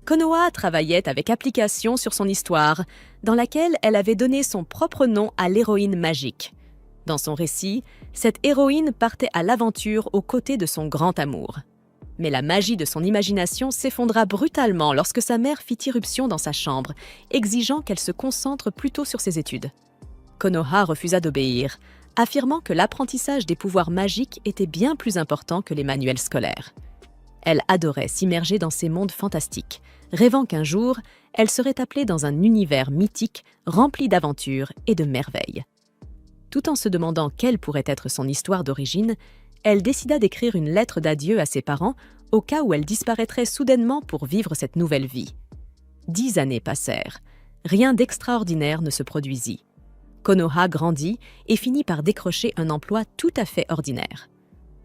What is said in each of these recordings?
Konoha travaillait avec application sur son histoire, dans laquelle elle avait donné son propre nom à l'héroïne magique. Dans son récit, cette héroïne partait à l'aventure aux côtés de son grand amour. Mais la magie de son imagination s'effondra brutalement lorsque sa mère fit irruption dans sa chambre, exigeant qu'elle se concentre plutôt sur ses études. Konoha refusa d'obéir, affirmant que l'apprentissage des pouvoirs magiques était bien plus important que les manuels scolaires. Elle adorait s'immerger dans ces mondes fantastiques, rêvant qu'un jour, elle serait appelée dans un univers mythique rempli d'aventures et de merveilles. Tout en se demandant quelle pourrait être son histoire d'origine, elle décida d'écrire une lettre d'adieu à ses parents au cas où elle disparaîtrait soudainement pour vivre cette nouvelle vie. 10 années passèrent. Rien d'extraordinaire ne se produisit. Konoha grandit et finit par décrocher un emploi tout à fait ordinaire.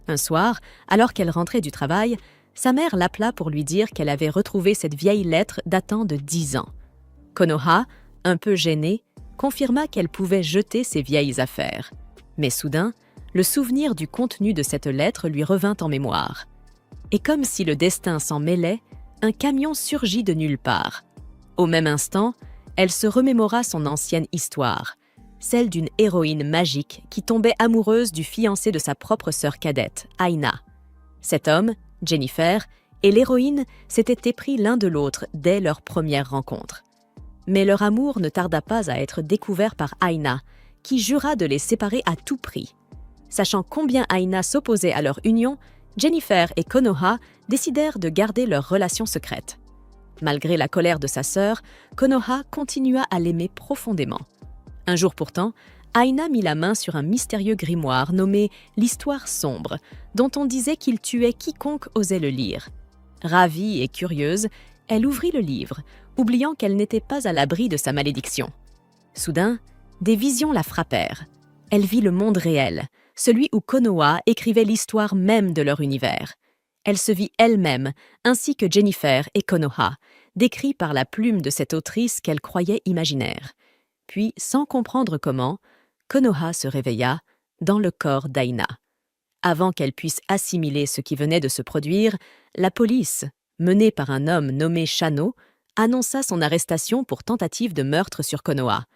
Un soir, alors qu'elle rentrait du travail, sa mère l'appela pour lui dire qu'elle avait retrouvé cette vieille lettre datant de 10 ans. Konoha, un peu gênée, confirma qu'elle pouvait jeter ses vieilles affaires. Mais soudain, le souvenir du contenu de cette lettre lui revint en mémoire. Et comme si le destin s'en mêlait, un camion surgit de nulle part. Au même instant, elle se remémora son ancienne histoire, celle d'une héroïne magique qui tombait amoureuse du fiancé de sa propre sœur cadette, Aina. Cet homme, Jennifer, et l'héroïne s'étaient épris l'un de l'autre dès leur première rencontre. Mais leur amour ne tarda pas à être découvert par Aina, qui jura de les séparer à tout prix. Sachant combien Aina s'opposait à leur union, Jennifer et Konoha décidèrent de garder leur relation secrète. Malgré la colère de sa sœur, Konoha continua à l'aimer profondément. Un jour pourtant, Aina mit la main sur un mystérieux grimoire nommé « L'Histoire sombre », dont on disait qu'il tuait quiconque osait le lire. Ravie et curieuse, elle ouvrit le livre, oubliant qu'elle n'était pas à l'abri de sa malédiction. Soudain, des visions la frappèrent. Elle vit le monde réel, celui où Konoha écrivait l'histoire même de leur univers. Elle se vit elle-même, ainsi que Jennifer et Konoha, décrits par la plume de cette autrice qu'elle croyait imaginaire. Puis, sans comprendre comment, Konoha se réveilla dans le corps d'Aina. Avant qu'elle puisse assimiler ce qui venait de se produire, la police, menée par un homme nommé Shano, annonça son arrestation pour tentative de meurtre sur Konoha.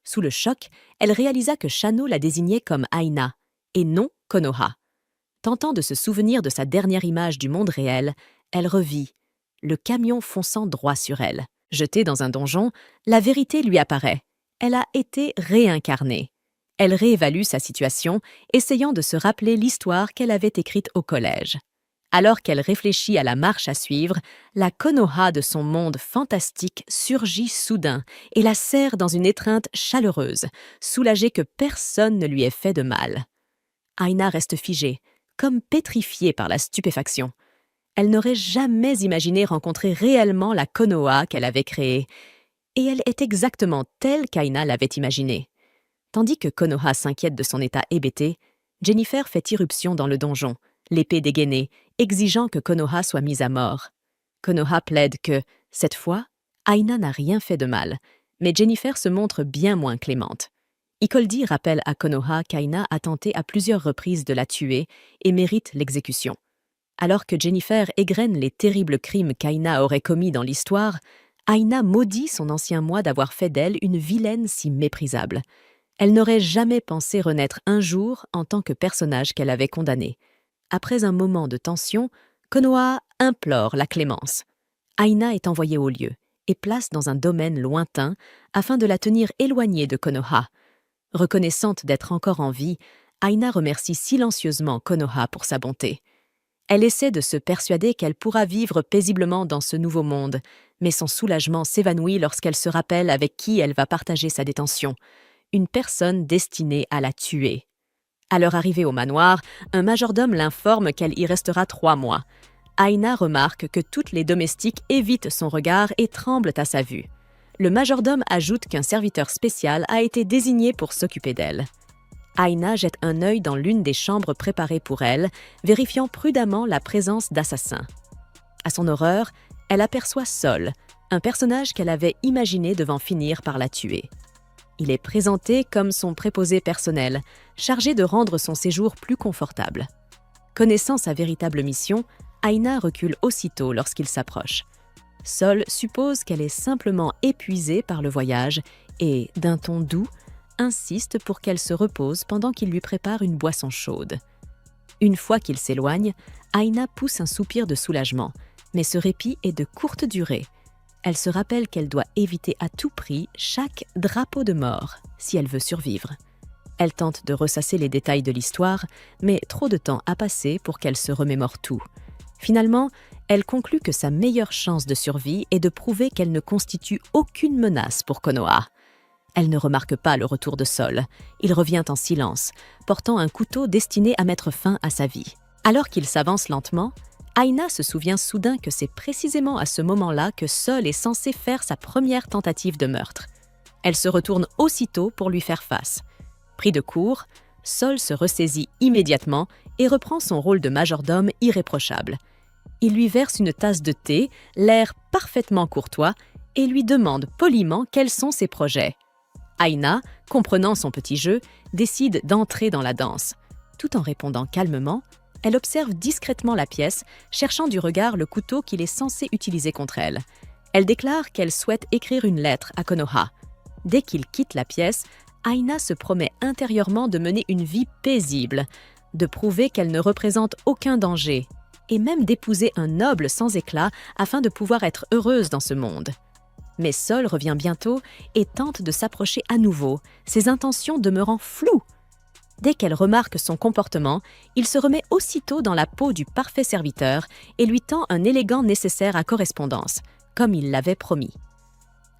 Sous le choc, elle réalisa que Shano la désignait comme Aina, et non Konoha. Tentant de se souvenir de sa dernière image du monde réel, elle revit, le camion fonçant droit sur elle. Jetée dans un donjon, la vérité lui apparaît. Elle a été réincarnée. Elle réévalue sa situation, essayant de se rappeler l'histoire qu'elle avait écrite au collège. Alors qu'elle réfléchit à la marche à suivre, la Konoha de son monde fantastique surgit soudain et la serre dans une étreinte chaleureuse, soulagée que personne ne lui ait fait de mal. Aina reste figée, comme pétrifiée par la stupéfaction. Elle n'aurait jamais imaginé rencontrer réellement la Konoha qu'elle avait créée, et elle est exactement telle qu'Aina l'avait imaginée. Tandis que Konoha s'inquiète de son état hébété, Jennifer fait irruption dans le donjon, l'épée dégainée, exigeant que Konoha soit mise à mort. Konoha plaide que, cette fois, Aina n'a rien fait de mal, mais Jennifer se montre bien moins clémente. Ikoldi rappelle à Konoha qu'Aina a tenté à plusieurs reprises de la tuer et mérite l'exécution. Alors que Jennifer égrène les terribles crimes qu'Aina aurait commis dans l'histoire, Aina maudit son ancien moi d'avoir fait d'elle une vilaine si méprisable. Elle n'aurait jamais pensé renaître un jour en tant que personnage qu'elle avait condamné. Après un moment de tension, Konoha implore la clémence. Aina est envoyée au lieu et place dans un domaine lointain afin de la tenir éloignée de Konoha. Reconnaissante d'être encore en vie, Aina remercie silencieusement Konoha pour sa bonté. Elle essaie de se persuader qu'elle pourra vivre paisiblement dans ce nouveau monde, mais son soulagement s'évanouit lorsqu'elle se rappelle avec qui elle va partager sa détention, une personne destinée à la tuer. À leur arrivée au manoir, un majordome l'informe qu'elle y restera 3 mois. Aina remarque que toutes les domestiques évitent son regard et tremblent à sa vue. Le majordome ajoute qu'un serviteur spécial a été désigné pour s'occuper d'elle. Aina jette un œil dans l'une des chambres préparées pour elle, vérifiant prudemment la présence d'assassins. À son horreur, elle aperçoit Sol, un personnage qu'elle avait imaginé devant finir par la tuer. Il est présenté comme son préposé personnel, chargé de rendre son séjour plus confortable. Connaissant sa véritable mission, Aina recule aussitôt lorsqu'il s'approche. Sol suppose qu'elle est simplement épuisée par le voyage et, d'un ton doux, insiste pour qu'elle se repose pendant qu'il lui prépare une boisson chaude. Une fois qu'il s'éloigne, Aina pousse un soupir de soulagement, mais ce répit est de courte durée. Elle se rappelle qu'elle doit éviter à tout prix chaque drapeau de mort si elle veut survivre. Elle tente de ressasser les détails de l'histoire, mais trop de temps a passé pour qu'elle se remémore tout. Finalement, elle conclut que sa meilleure chance de survie est de prouver qu'elle ne constitue aucune menace pour Konoha. Elle ne remarque pas le retour de Sol. Il revient en silence, portant un couteau destiné à mettre fin à sa vie. Alors qu'il s'avance lentement, Aina se souvient soudain que c'est précisément à ce moment-là que Sol est censé faire sa première tentative de meurtre. Elle se retourne aussitôt pour lui faire face. Pris de court, Sol se ressaisit immédiatement et reprend son rôle de majordome irréprochable. Il lui verse une tasse de thé, l'air parfaitement courtois, et lui demande poliment quels sont ses projets. Aina, comprenant son petit jeu, décide d'entrer dans la danse. Tout en répondant calmement, elle observe discrètement la pièce, cherchant du regard le couteau qu'il est censé utiliser contre elle. Elle déclare qu'elle souhaite écrire une lettre à Konoha. Dès qu'il quitte la pièce, Aina se promet intérieurement de mener une vie paisible, de prouver qu'elle ne représente aucun danger, et même d'épouser un noble sans éclat afin de pouvoir être heureuse dans ce monde. Mais Sol revient bientôt et tente de s'approcher à nouveau, ses intentions demeurant floues. Dès qu'elle remarque son comportement, il se remet aussitôt dans la peau du parfait serviteur et lui tend un élégant nécessaire à correspondance, comme il l'avait promis.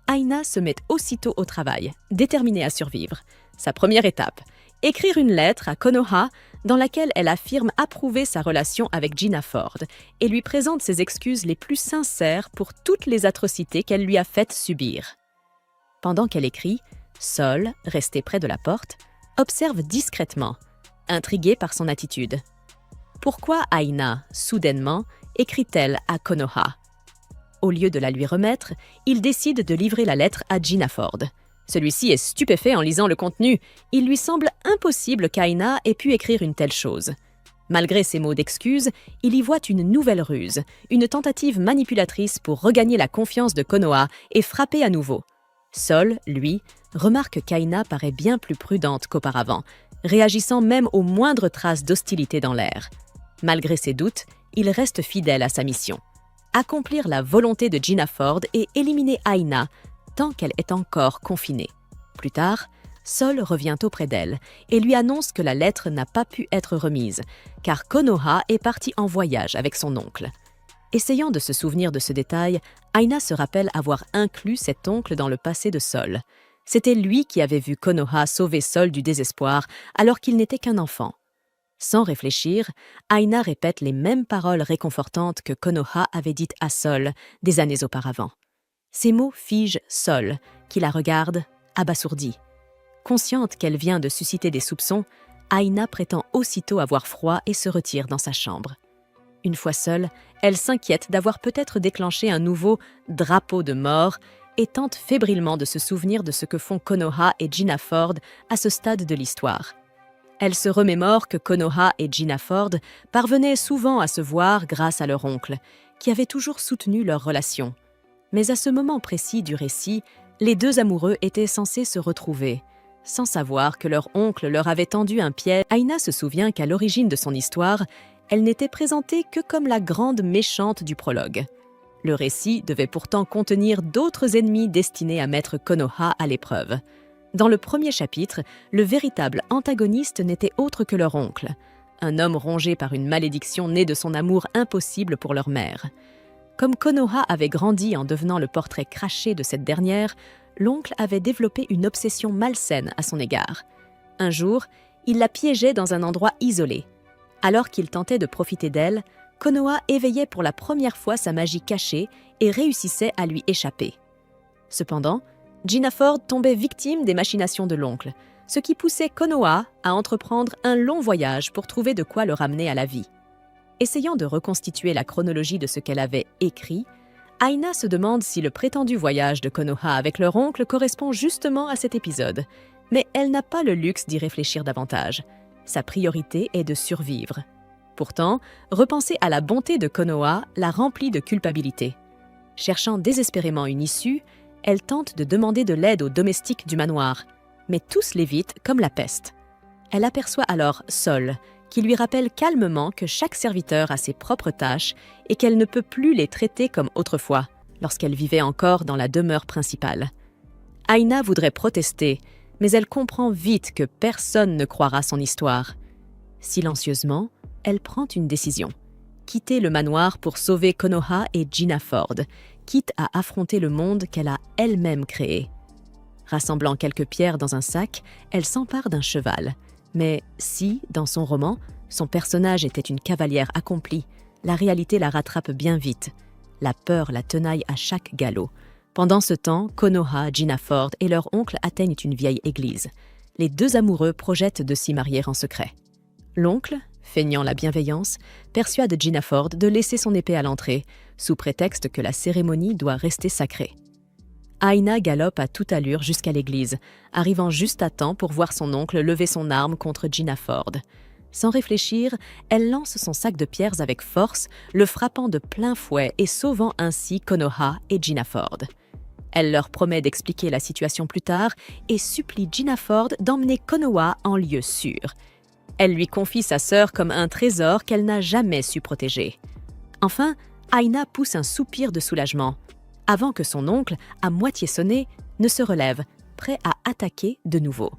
Aina se met aussitôt au travail, déterminée à survivre. Sa première étape, écrire une lettre à Konoha dans laquelle elle affirme approuver sa relation avec Gina Ford et lui présente ses excuses les plus sincères pour toutes les atrocités qu'elle lui a faites subir. Pendant qu'elle écrit, Sol, resté près de la porte, observe discrètement, intriguée par son attitude. Pourquoi Aina, soudainement, écrit-elle à Konoha? Au lieu de la lui remettre, il décide de livrer la lettre à Gina Ford. Celui-ci est stupéfait en lisant le contenu. Il lui semble impossible qu'Aina ait pu écrire une telle chose. Malgré ses mots d'excuse, il y voit une nouvelle ruse, une tentative manipulatrice pour regagner la confiance de Konoha et frapper à nouveau. Sol, lui, remarque qu'Aina paraît bien plus prudente qu'auparavant, réagissant même aux moindres traces d'hostilité dans l'air. Malgré ses doutes, il reste fidèle à sa mission. Accomplir la volonté de Gina Ford et éliminer Aina tant qu'elle est encore confinée. Plus tard, Sol revient auprès d'elle et lui annonce que la lettre n'a pas pu être remise, car Konoha est parti en voyage avec son oncle. Essayant de se souvenir de ce détail, Aina se rappelle avoir inclus cet oncle dans le passé de Sol. C'était lui qui avait vu Konoha sauver Sol du désespoir alors qu'il n'était qu'un enfant. Sans réfléchir, Aina répète les mêmes paroles réconfortantes que Konoha avait dites à Sol des années auparavant. Ces mots figent Sol, qui la regarde, abasourdie. Consciente qu'elle vient de susciter des soupçons, Aina prétend aussitôt avoir froid et se retire dans sa chambre. Une fois seule, elle s'inquiète d'avoir peut-être déclenché un nouveau « drapeau de mort » et tente fébrilement de se souvenir de ce que font Konoha et Gina Ford à ce stade de l'histoire. Elle se remémore que Konoha et Gina Ford parvenaient souvent à se voir grâce à leur oncle, qui avait toujours soutenu leur relation. Mais à ce moment précis du récit, les deux amoureux étaient censés se retrouver. Sans savoir que leur oncle leur avait tendu un piège, Aina se souvient qu'à l'origine de son histoire, elle n'était présentée que comme la grande méchante du prologue. Le récit devait pourtant contenir d'autres ennemis destinés à mettre Konoha à l'épreuve. Dans le premier chapitre, le véritable antagoniste n'était autre que leur oncle, un homme rongé par une malédiction née de son amour impossible pour leur mère. Comme Konoha avait grandi en devenant le portrait craché de cette dernière, l'oncle avait développé une obsession malsaine à son égard. Un jour, il la piégeait dans un endroit isolé. Alors qu'il tentait de profiter d'elle, Konoha éveillait pour la première fois sa magie cachée et réussissait à lui échapper. Cependant, Gina Ford tombait victime des machinations de l'oncle, ce qui poussait Konoha à entreprendre un long voyage pour trouver de quoi le ramener à la vie. Essayant de reconstituer la chronologie de ce qu'elle avait écrit, Aina se demande si le prétendu voyage de Konoha avec leur oncle correspond justement à cet épisode, mais elle n'a pas le luxe d'y réfléchir davantage. Sa priorité est de survivre. Pourtant, repenser à la bonté de Konoha la remplit de culpabilité. Cherchant désespérément une issue, elle tente de demander de l'aide aux domestiques du manoir, mais tous l'évitent comme la peste. Elle aperçoit alors Sol, qui lui rappelle calmement que chaque serviteur a ses propres tâches et qu'elle ne peut plus les traiter comme autrefois, lorsqu'elle vivait encore dans la demeure principale. Aina voudrait protester, mais elle comprend vite que personne ne croira son histoire. Silencieusement, elle prend une décision. Quitter le manoir pour sauver Konoha et Gina Ford, quitte à affronter le monde qu'elle a elle-même créé. Rassemblant quelques pierres dans un sac, elle s'empare d'un cheval. Mais si, dans son roman, son personnage était une cavalière accomplie, la réalité la rattrape bien vite. La peur la tenaille à chaque galop. Pendant ce temps, Konoha, Gina Ford et leur oncle atteignent une vieille église. Les deux amoureux projettent de s'y marier en secret. L'oncle, feignant la bienveillance, persuade Gina Ford de laisser son épée à l'entrée, sous prétexte que la cérémonie doit rester sacrée. Aina galope à toute allure jusqu'à l'église, arrivant juste à temps pour voir son oncle lever son arme contre Gina Ford. Sans réfléchir, elle lance son sac de pierres avec force, le frappant de plein fouet et sauvant ainsi Konoha et Gina Ford. Elle leur promet d'expliquer la situation plus tard et supplie Gina Ford d'emmener Konoha en lieu sûr. Elle lui confie sa sœur comme un trésor qu'elle n'a jamais su protéger. Enfin, Aina pousse un soupir de soulagement, avant que son oncle, à moitié sonné, ne se relève, prêt à attaquer de nouveau.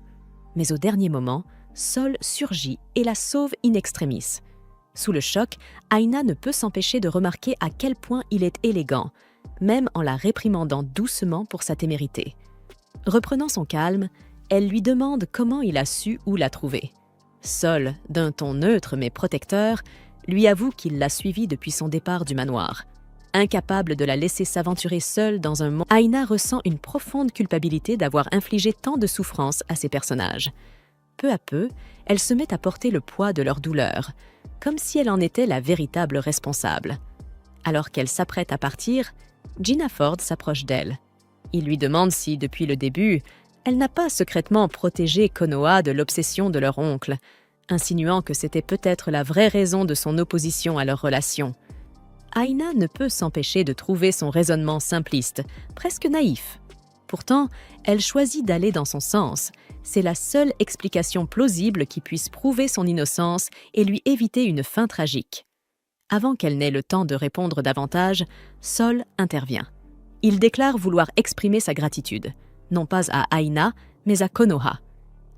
Mais au dernier moment, Sol surgit et la sauve in extremis. Sous le choc, Aina ne peut s'empêcher de remarquer à quel point il est élégant, même en la réprimandant doucement pour sa témérité. Reprenant son calme, elle lui demande comment il a su où la trouver. Sol, d'un ton neutre mais protecteur, lui avoue qu'il l'a suivie depuis son départ du manoir. Incapable de la laisser s'aventurer seule dans un monde, Aina ressent une profonde culpabilité d'avoir infligé tant de souffrances à ses personnages. Peu à peu, elle se met à porter le poids de leur douleur, comme si elle en était la véritable responsable. Alors qu'elle s'apprête à partir, Gina Ford s'approche d'elle. Il lui demande si, depuis le début, elle n'a pas secrètement protégé Konoha de l'obsession de leur oncle, insinuant que c'était peut-être la vraie raison de son opposition à leur relation. Aina ne peut s'empêcher de trouver son raisonnement simpliste, presque naïf. Pourtant, elle choisit d'aller dans son sens. C'est la seule explication plausible qui puisse prouver son innocence et lui éviter une fin tragique. Avant qu'elle n'ait le temps de répondre davantage, Sol intervient. Il déclare vouloir exprimer sa gratitude, non pas à Aina, mais à Konoha.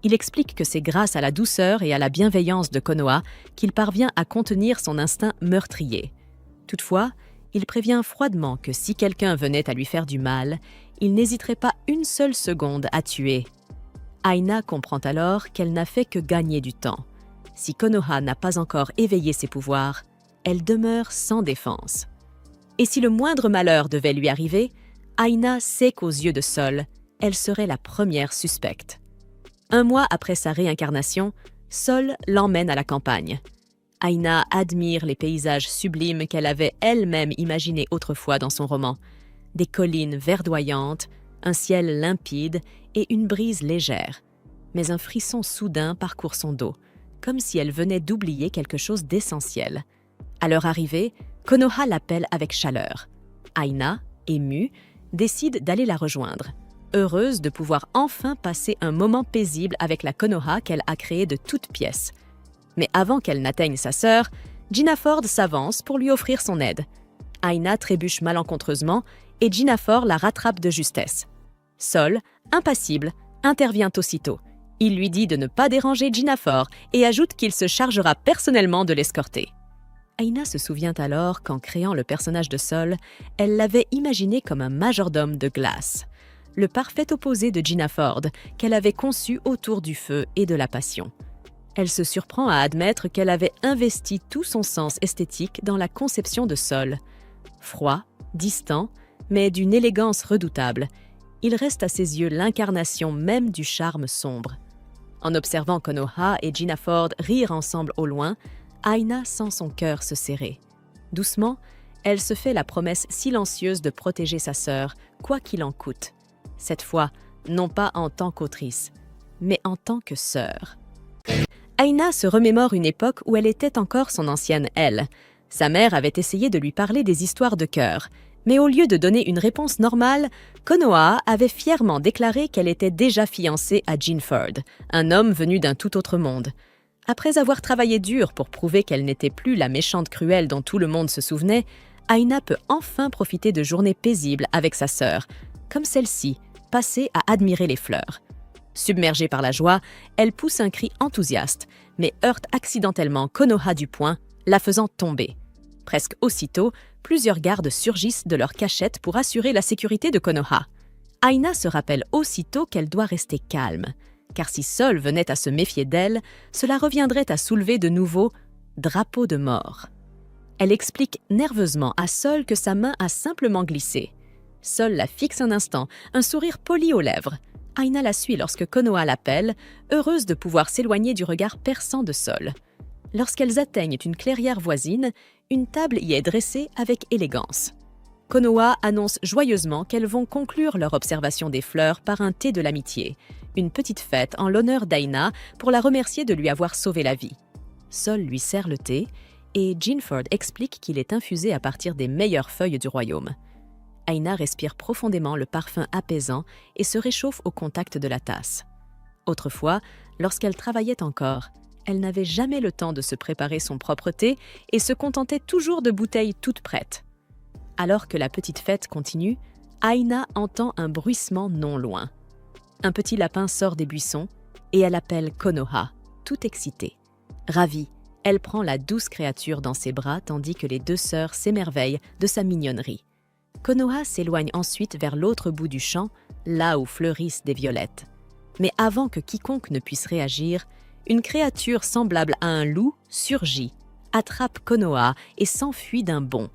Il explique que c'est grâce à la douceur et à la bienveillance de Konoha qu'il parvient à contenir son instinct meurtrier. Toutefois, il prévient froidement que si quelqu'un venait à lui faire du mal, il n'hésiterait pas une seule seconde à tuer. Aina comprend alors qu'elle n'a fait que gagner du temps. Si Konoha n'a pas encore éveillé ses pouvoirs, elle demeure sans défense. Et si le moindre malheur devait lui arriver, Aina sait qu'aux yeux de Sol, elle serait la première suspecte. 1 mois après sa réincarnation, Sol l'emmène à la campagne. Aina admire les paysages sublimes qu'elle avait elle-même imaginés autrefois dans son roman. Des collines verdoyantes, un ciel limpide et une brise légère. Mais un frisson soudain parcourt son dos, comme si elle venait d'oublier quelque chose d'essentiel. À leur arrivée, Konoha l'appelle avec chaleur. Aina, émue, décide d'aller la rejoindre, heureuse de pouvoir enfin passer un moment paisible avec la Konoha qu'elle a créée de toutes pièces. Mais avant qu'elle n'atteigne sa sœur, Gina Ford s'avance pour lui offrir son aide. Aina trébuche malencontreusement et Gina Ford la rattrape de justesse. Sol, impassible, intervient aussitôt. Il lui dit de ne pas déranger Gina Ford et ajoute qu'il se chargera personnellement de l'escorter. Aina se souvient alors qu'en créant le personnage de Sol, elle l'avait imaginé comme un majordome de glace, le parfait opposé de Gina Ford qu'elle avait conçu autour du feu et de la passion. Elle se surprend à admettre qu'elle avait investi tout son sens esthétique dans la conception de Sol. Froid, distant, mais d'une élégance redoutable, il reste à ses yeux l'incarnation même du charme sombre. En observant Konoha et Gina Ford rire ensemble au loin, Aina sent son cœur se serrer. Doucement, elle se fait la promesse silencieuse de protéger sa sœur, quoi qu'il en coûte. Cette fois, non pas en tant qu'autrice, mais en tant que sœur. Aina se remémore une époque où elle était encore son ancienne elle. Sa mère avait essayé de lui parler des histoires de cœur, Mais au lieu de donner une réponse normale, Konoha avait fièrement déclaré qu'elle était déjà fiancée à Jinford, un homme venu d'un tout autre monde. Après avoir travaillé dur pour prouver qu'elle n'était plus la méchante cruelle dont tout le monde se souvenait, Aina peut enfin profiter de journées paisibles avec sa sœur, comme celle-ci, passée à admirer les fleurs. Submergée par la joie, elle pousse un cri enthousiaste, mais heurte accidentellement Konoha du poing, la faisant tomber. Presque aussitôt, plusieurs gardes surgissent de leur cachette pour assurer la sécurité de Konoha. Aina se rappelle aussitôt qu'elle doit rester calme, car si Sol venait à se méfier d'elle, cela reviendrait à soulever de nouveaux drapeaux de mort. Elle explique nerveusement à Sol que sa main a simplement glissé. Sol la fixe un instant, un sourire poli aux lèvres. Aina la suit lorsque Konoha l'appelle, heureuse de pouvoir s'éloigner du regard perçant de Sol. Lorsqu'elles atteignent une clairière voisine, une table y est dressée avec élégance. Konoha annonce joyeusement qu'elles vont conclure leur observation des fleurs par un thé de l'amitié, une petite fête en l'honneur d'Aina pour la remercier de lui avoir sauvé la vie. Sol lui sert le thé et Jinford explique qu'il est infusé à partir des meilleures feuilles du royaume. Aina respire profondément le parfum apaisant et se réchauffe au contact de la tasse. Autrefois, lorsqu'elle travaillait encore, elle n'avait jamais le temps de se préparer son propre thé et se contentait toujours de bouteilles toutes prêtes. Alors que la petite fête continue, Aina entend un bruissement non loin. Un petit lapin sort des buissons et elle appelle Konoha, toute excitée. Ravie, elle prend la douce créature dans ses bras tandis que les deux sœurs s'émerveillent de sa mignonnerie. Konoha s'éloigne ensuite vers l'autre bout du champ, là où fleurissent des violettes. Mais avant que quiconque ne puisse réagir, une créature semblable à un loup surgit, attrape Konoha et s'enfuit d'un bond.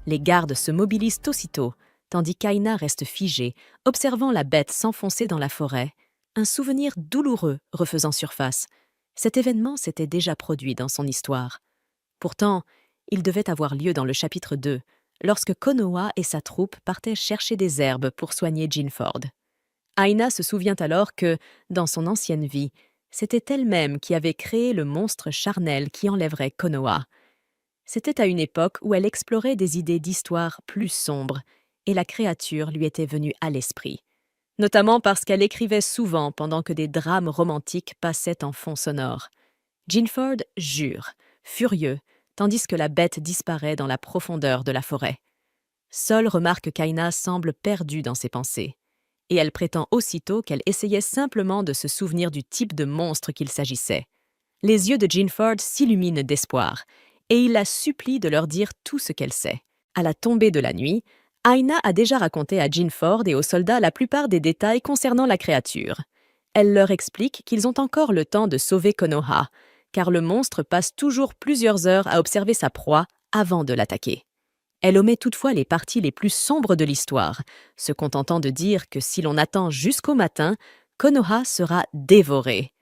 Les gardes se mobilisent aussitôt, tandis qu'Aina reste figée, observant la bête s'enfoncer dans la forêt, un souvenir douloureux refaisant surface. Cet événement s'était déjà produit dans son histoire. Pourtant, il devait avoir lieu dans le chapitre 2, lorsque Konoha et sa troupe partaient chercher des herbes pour soigner Jinford. Aina se souvient alors que, dans son ancienne vie, c'était elle-même qui avait créé le monstre charnel qui enlèverait Konoha. C'était à une époque où elle explorait des idées d'histoire plus sombres, et la créature lui était venue à l'esprit. Notamment parce qu'elle écrivait souvent pendant que des drames romantiques passaient en fond sonore. Jinford jure, furieux, tandis que la bête disparaît dans la profondeur de la forêt. Sol remarque qu'Aina semble perdue dans ses pensées, et elle prétend aussitôt qu'elle essayait simplement de se souvenir du type de monstre qu'il s'agissait. Les yeux de Jinford s'illuminent d'espoir, et il la supplie de leur dire tout ce qu'elle sait. À la tombée de la nuit, Aina a déjà raconté à Jinford et aux soldats la plupart des détails concernant la créature. Elle leur explique qu'ils ont encore le temps de sauver Konoha, car le monstre passe toujours plusieurs heures à observer sa proie avant de l'attaquer. Elle omet toutefois les parties les plus sombres de l'histoire, se contentant de dire que si l'on attend jusqu'au matin, Konoha sera dévoré.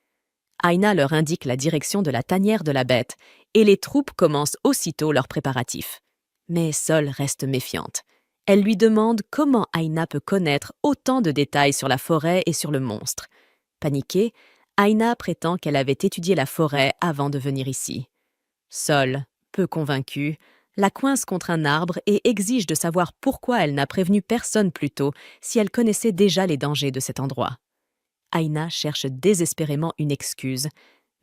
Aina leur indique la direction de la tanière de la bête, et les troupes commencent aussitôt leurs préparatifs. Mais Sol reste méfiante. Elle lui demande comment Aina peut connaître autant de détails sur la forêt et sur le monstre. Paniquée, Aina prétend qu'elle avait étudié la forêt avant de venir ici. Sol, peu convaincue, la coince contre un arbre et exige de savoir pourquoi elle n'a prévenu personne plus tôt si elle connaissait déjà les dangers de cet endroit. Aina cherche désespérément une excuse,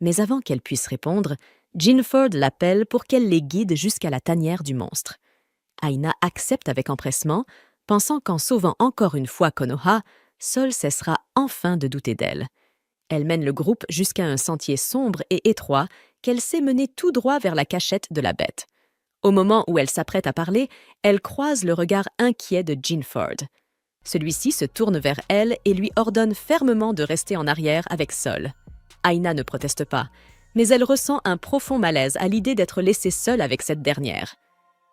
mais avant qu'elle puisse répondre, Jinford l'appelle pour qu'elle les guide jusqu'à la tanière du monstre. Aina accepte avec empressement, pensant qu'en sauvant encore une fois Konoha, Sol cessera enfin de douter d'elle. Elle mène le groupe jusqu'à un sentier sombre et étroit qu'elle sait mener tout droit vers la cachette de la bête. Au moment où elle s'apprête à parler, elle croise le regard inquiet de Jinford. Celui-ci se tourne vers elle et lui ordonne fermement de rester en arrière avec Sol. Aina ne proteste pas, mais elle ressent un profond malaise à l'idée d'être laissée seule avec cette dernière.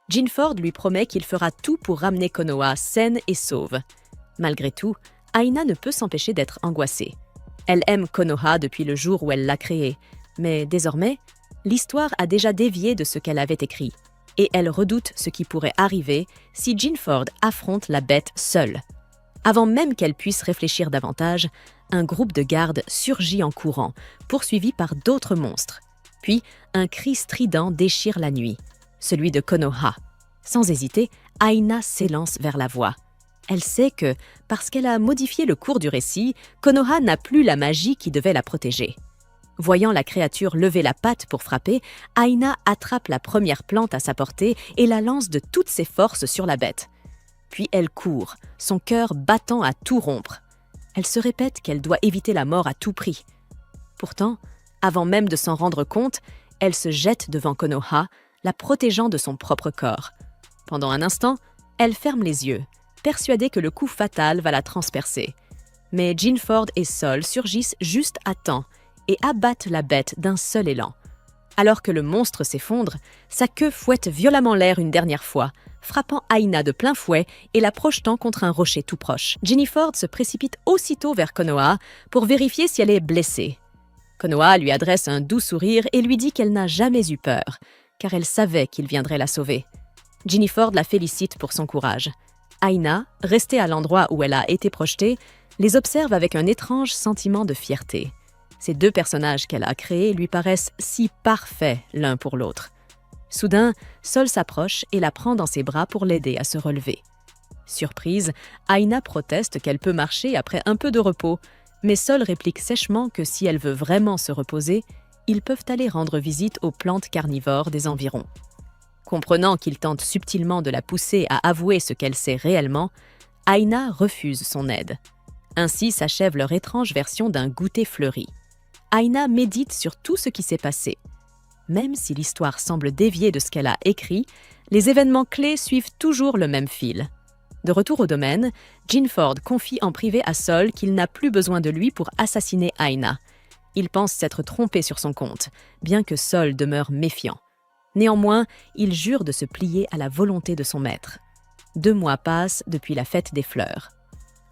Jinford lui promet qu'il fera tout pour ramener Konoha saine et sauve. Malgré tout, Aina ne peut s'empêcher d'être angoissée. Elle aime Konoha depuis le jour où elle l'a créée, mais désormais, l'histoire a déjà dévié de ce qu'elle avait écrit, et elle redoute ce qui pourrait arriver si Jinford affronte la bête seule. Avant même qu'elle puisse réfléchir davantage, un groupe de gardes surgit en courant, poursuivi par d'autres monstres. Puis, un cri strident déchire la nuit, celui de Konoha. Sans hésiter, Aina s'élance vers la voix. Elle sait que, parce qu'elle a modifié le cours du récit, Konoha n'a plus la magie qui devait la protéger. Voyant la créature lever la patte pour frapper, Aina attrape la première plante à sa portée et la lance de toutes ses forces sur la bête. Puis elle court, son cœur battant à tout rompre. Elle se répète qu'elle doit éviter la mort à tout prix. Pourtant, avant même de s'en rendre compte, elle se jette devant Konoha, la protégeant de son propre corps. Pendant un instant, elle ferme les yeux, persuadée que le coup fatal va la transpercer. Mais Jinford et Sol surgissent juste à temps et abattent la bête d'un seul élan. Alors que le monstre s'effondre, sa queue fouette violemment l'air une dernière fois, frappant Aina de plein fouet et la projetant contre un rocher tout proche. Jinford se précipite aussitôt vers Konoha pour vérifier si elle est blessée. Konoha lui adresse un doux sourire et lui dit qu'elle n'a jamais eu peur, car elle savait qu'il viendrait la sauver. Jinford la félicite pour son courage. Aina, restée à l'endroit où elle a été projetée, les observe avec un étrange sentiment de fierté. Ces deux personnages qu'elle a créés lui paraissent si parfaits l'un pour l'autre. Soudain, Sol s'approche et la prend dans ses bras pour l'aider à se relever. Surprise, Aina proteste qu'elle peut marcher après un peu de repos, mais Sol réplique sèchement que si elle veut vraiment se reposer, ils peuvent aller rendre visite aux plantes carnivores des environs. Comprenant qu'il tente subtilement de la pousser à avouer ce qu'elle sait réellement, Aina refuse son aide. Ainsi s'achève leur étrange version d'un goûter fleuri. Aina médite sur tout ce qui s'est passé. Même si l'histoire semble dévier de ce qu'elle a écrit, les événements clés suivent toujours le même fil. De retour au domaine, Jinford confie en privé à Sol qu'il n'a plus besoin de lui pour assassiner Aina. Il pense s'être trompé sur son compte, bien que Sol demeure méfiant. Néanmoins, il jure de se plier à la volonté de son maître. 2 mois passent depuis la fête des fleurs.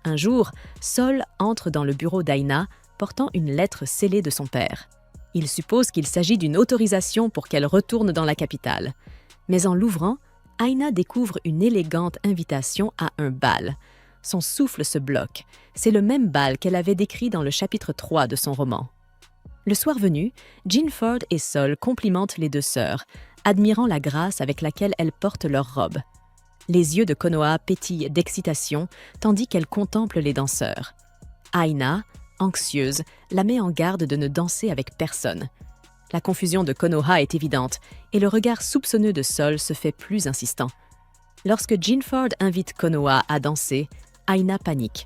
Un jour, Sol entre dans le bureau d'Aina, portant une lettre scellée de son père. Il suppose qu'il s'agit d'une autorisation pour qu'elle retourne dans la capitale. Mais en l'ouvrant, Aina découvre une élégante invitation à un bal. Son souffle se bloque. C'est le même bal qu'elle avait décrit dans le chapitre 3 de son roman. Le soir venu, Jinford et Sol complimentent les deux sœurs, admirant la grâce avec laquelle elles portent leurs robes. Les yeux de Konoha pétillent d'excitation, tandis qu'elle contemple les danseurs. Aina, anxieuse, la met en garde de ne danser avec personne. La confusion de Konoha est évidente, et le regard soupçonneux de Sol se fait plus insistant. Lorsque Jinford invite Konoha à danser, Aina panique.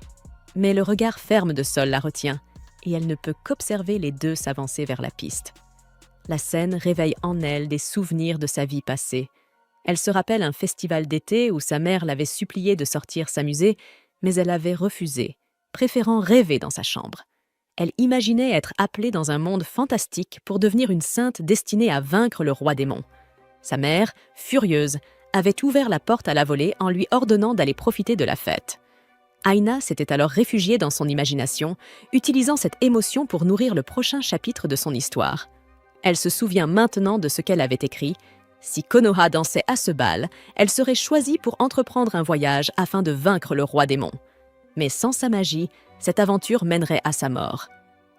Mais le regard ferme de Sol la retient, et elle ne peut qu'observer les deux s'avancer vers la piste. La scène réveille en elle des souvenirs de sa vie passée. Elle se rappelle un festival d'été où sa mère l'avait suppliée de sortir s'amuser, mais elle avait refusé, préférant rêver dans sa chambre. Elle imaginait être appelée dans un monde fantastique pour devenir une sainte destinée à vaincre le roi démon. Sa mère, furieuse, avait ouvert la porte à la volée en lui ordonnant d'aller profiter de la fête. Aina s'était alors réfugiée dans son imagination, utilisant cette émotion pour nourrir le prochain chapitre de son histoire. Elle se souvient maintenant de ce qu'elle avait écrit. Si Konoha dansait à ce bal, elle serait choisie pour entreprendre un voyage afin de vaincre le roi démon. Mais sans sa magie, cette aventure mènerait à sa mort.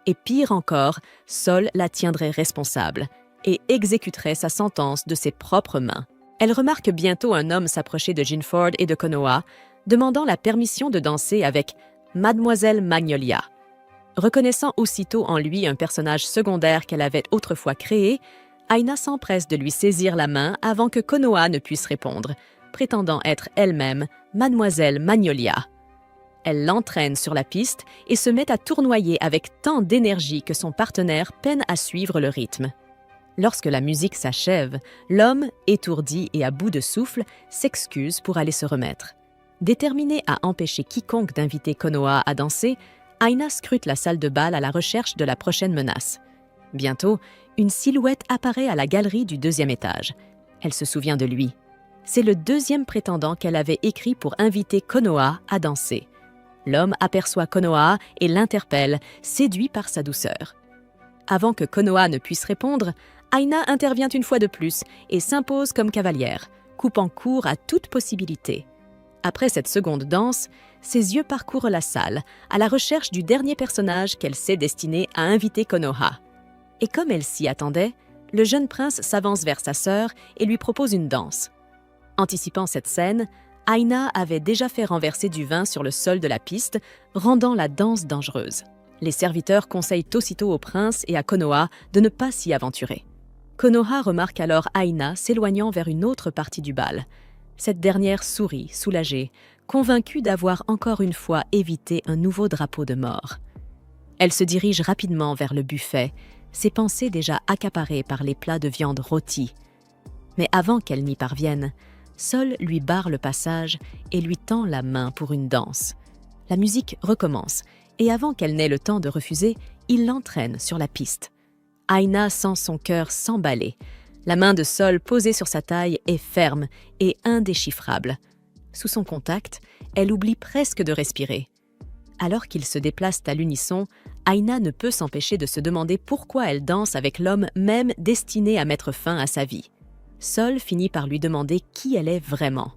Et pire encore, Sol la tiendrait responsable et exécuterait sa sentence de ses propres mains. Elle remarque bientôt un homme s'approcher de Jinford et de Konoha, demandant la permission de danser avec Mademoiselle Magnolia. Reconnaissant aussitôt en lui un personnage secondaire qu'elle avait autrefois créé, Aina s'empresse de lui saisir la main avant que Konoha ne puisse répondre, prétendant être elle-même Mademoiselle Magnolia. Elle l'entraîne sur la piste et se met à tournoyer avec tant d'énergie que son partenaire peine à suivre le rythme. Lorsque la musique s'achève, l'homme, étourdi et à bout de souffle, s'excuse pour aller se remettre. Déterminée à empêcher quiconque d'inviter Konoha à danser, Aina scrute la salle de bal à la recherche de la prochaine menace. Bientôt, une silhouette apparaît à la galerie du 2e étage. Elle se souvient de lui. C'est le 2e prétendant qu'elle avait écrit pour inviter Konoha à danser. L'homme aperçoit Konoha et l'interpelle, séduit par sa douceur. Avant que Konoha ne puisse répondre, Aina intervient une fois de plus et s'impose comme cavalière, coupant court à toute possibilité. Après cette seconde danse, ses yeux parcourent la salle, à la recherche du dernier personnage qu'elle sait destiné à inviter Konoha. Et comme elle s'y attendait, le jeune prince s'avance vers sa sœur et lui propose une danse. Anticipant cette scène, Aina avait déjà fait renverser du vin sur le sol de la piste, rendant la danse dangereuse. Les serviteurs conseillent aussitôt au prince et à Konoha de ne pas s'y aventurer. Konoha remarque alors Aina s'éloignant vers une autre partie du bal. Cette dernière sourit, soulagée, convaincue d'avoir encore une fois évité un nouveau drapeau de mort. Elle se dirige rapidement vers le buffet, ses pensées déjà accaparées par les plats de viande rôtie. Mais avant qu'elle n'y parvienne, Sol lui barre le passage et lui tend la main pour une danse. La musique recommence, et avant qu'elle n'ait le temps de refuser, il l'entraîne sur la piste. Aina sent son cœur s'emballer. La main de Sol posée sur sa taille est ferme et indéchiffrable. Sous son contact, elle oublie presque de respirer. Alors qu'ils se déplacent à l'unisson, Aina ne peut s'empêcher de se demander pourquoi elle danse avec l'homme même destiné à mettre fin à sa vie. Sol finit par lui demander qui elle est vraiment.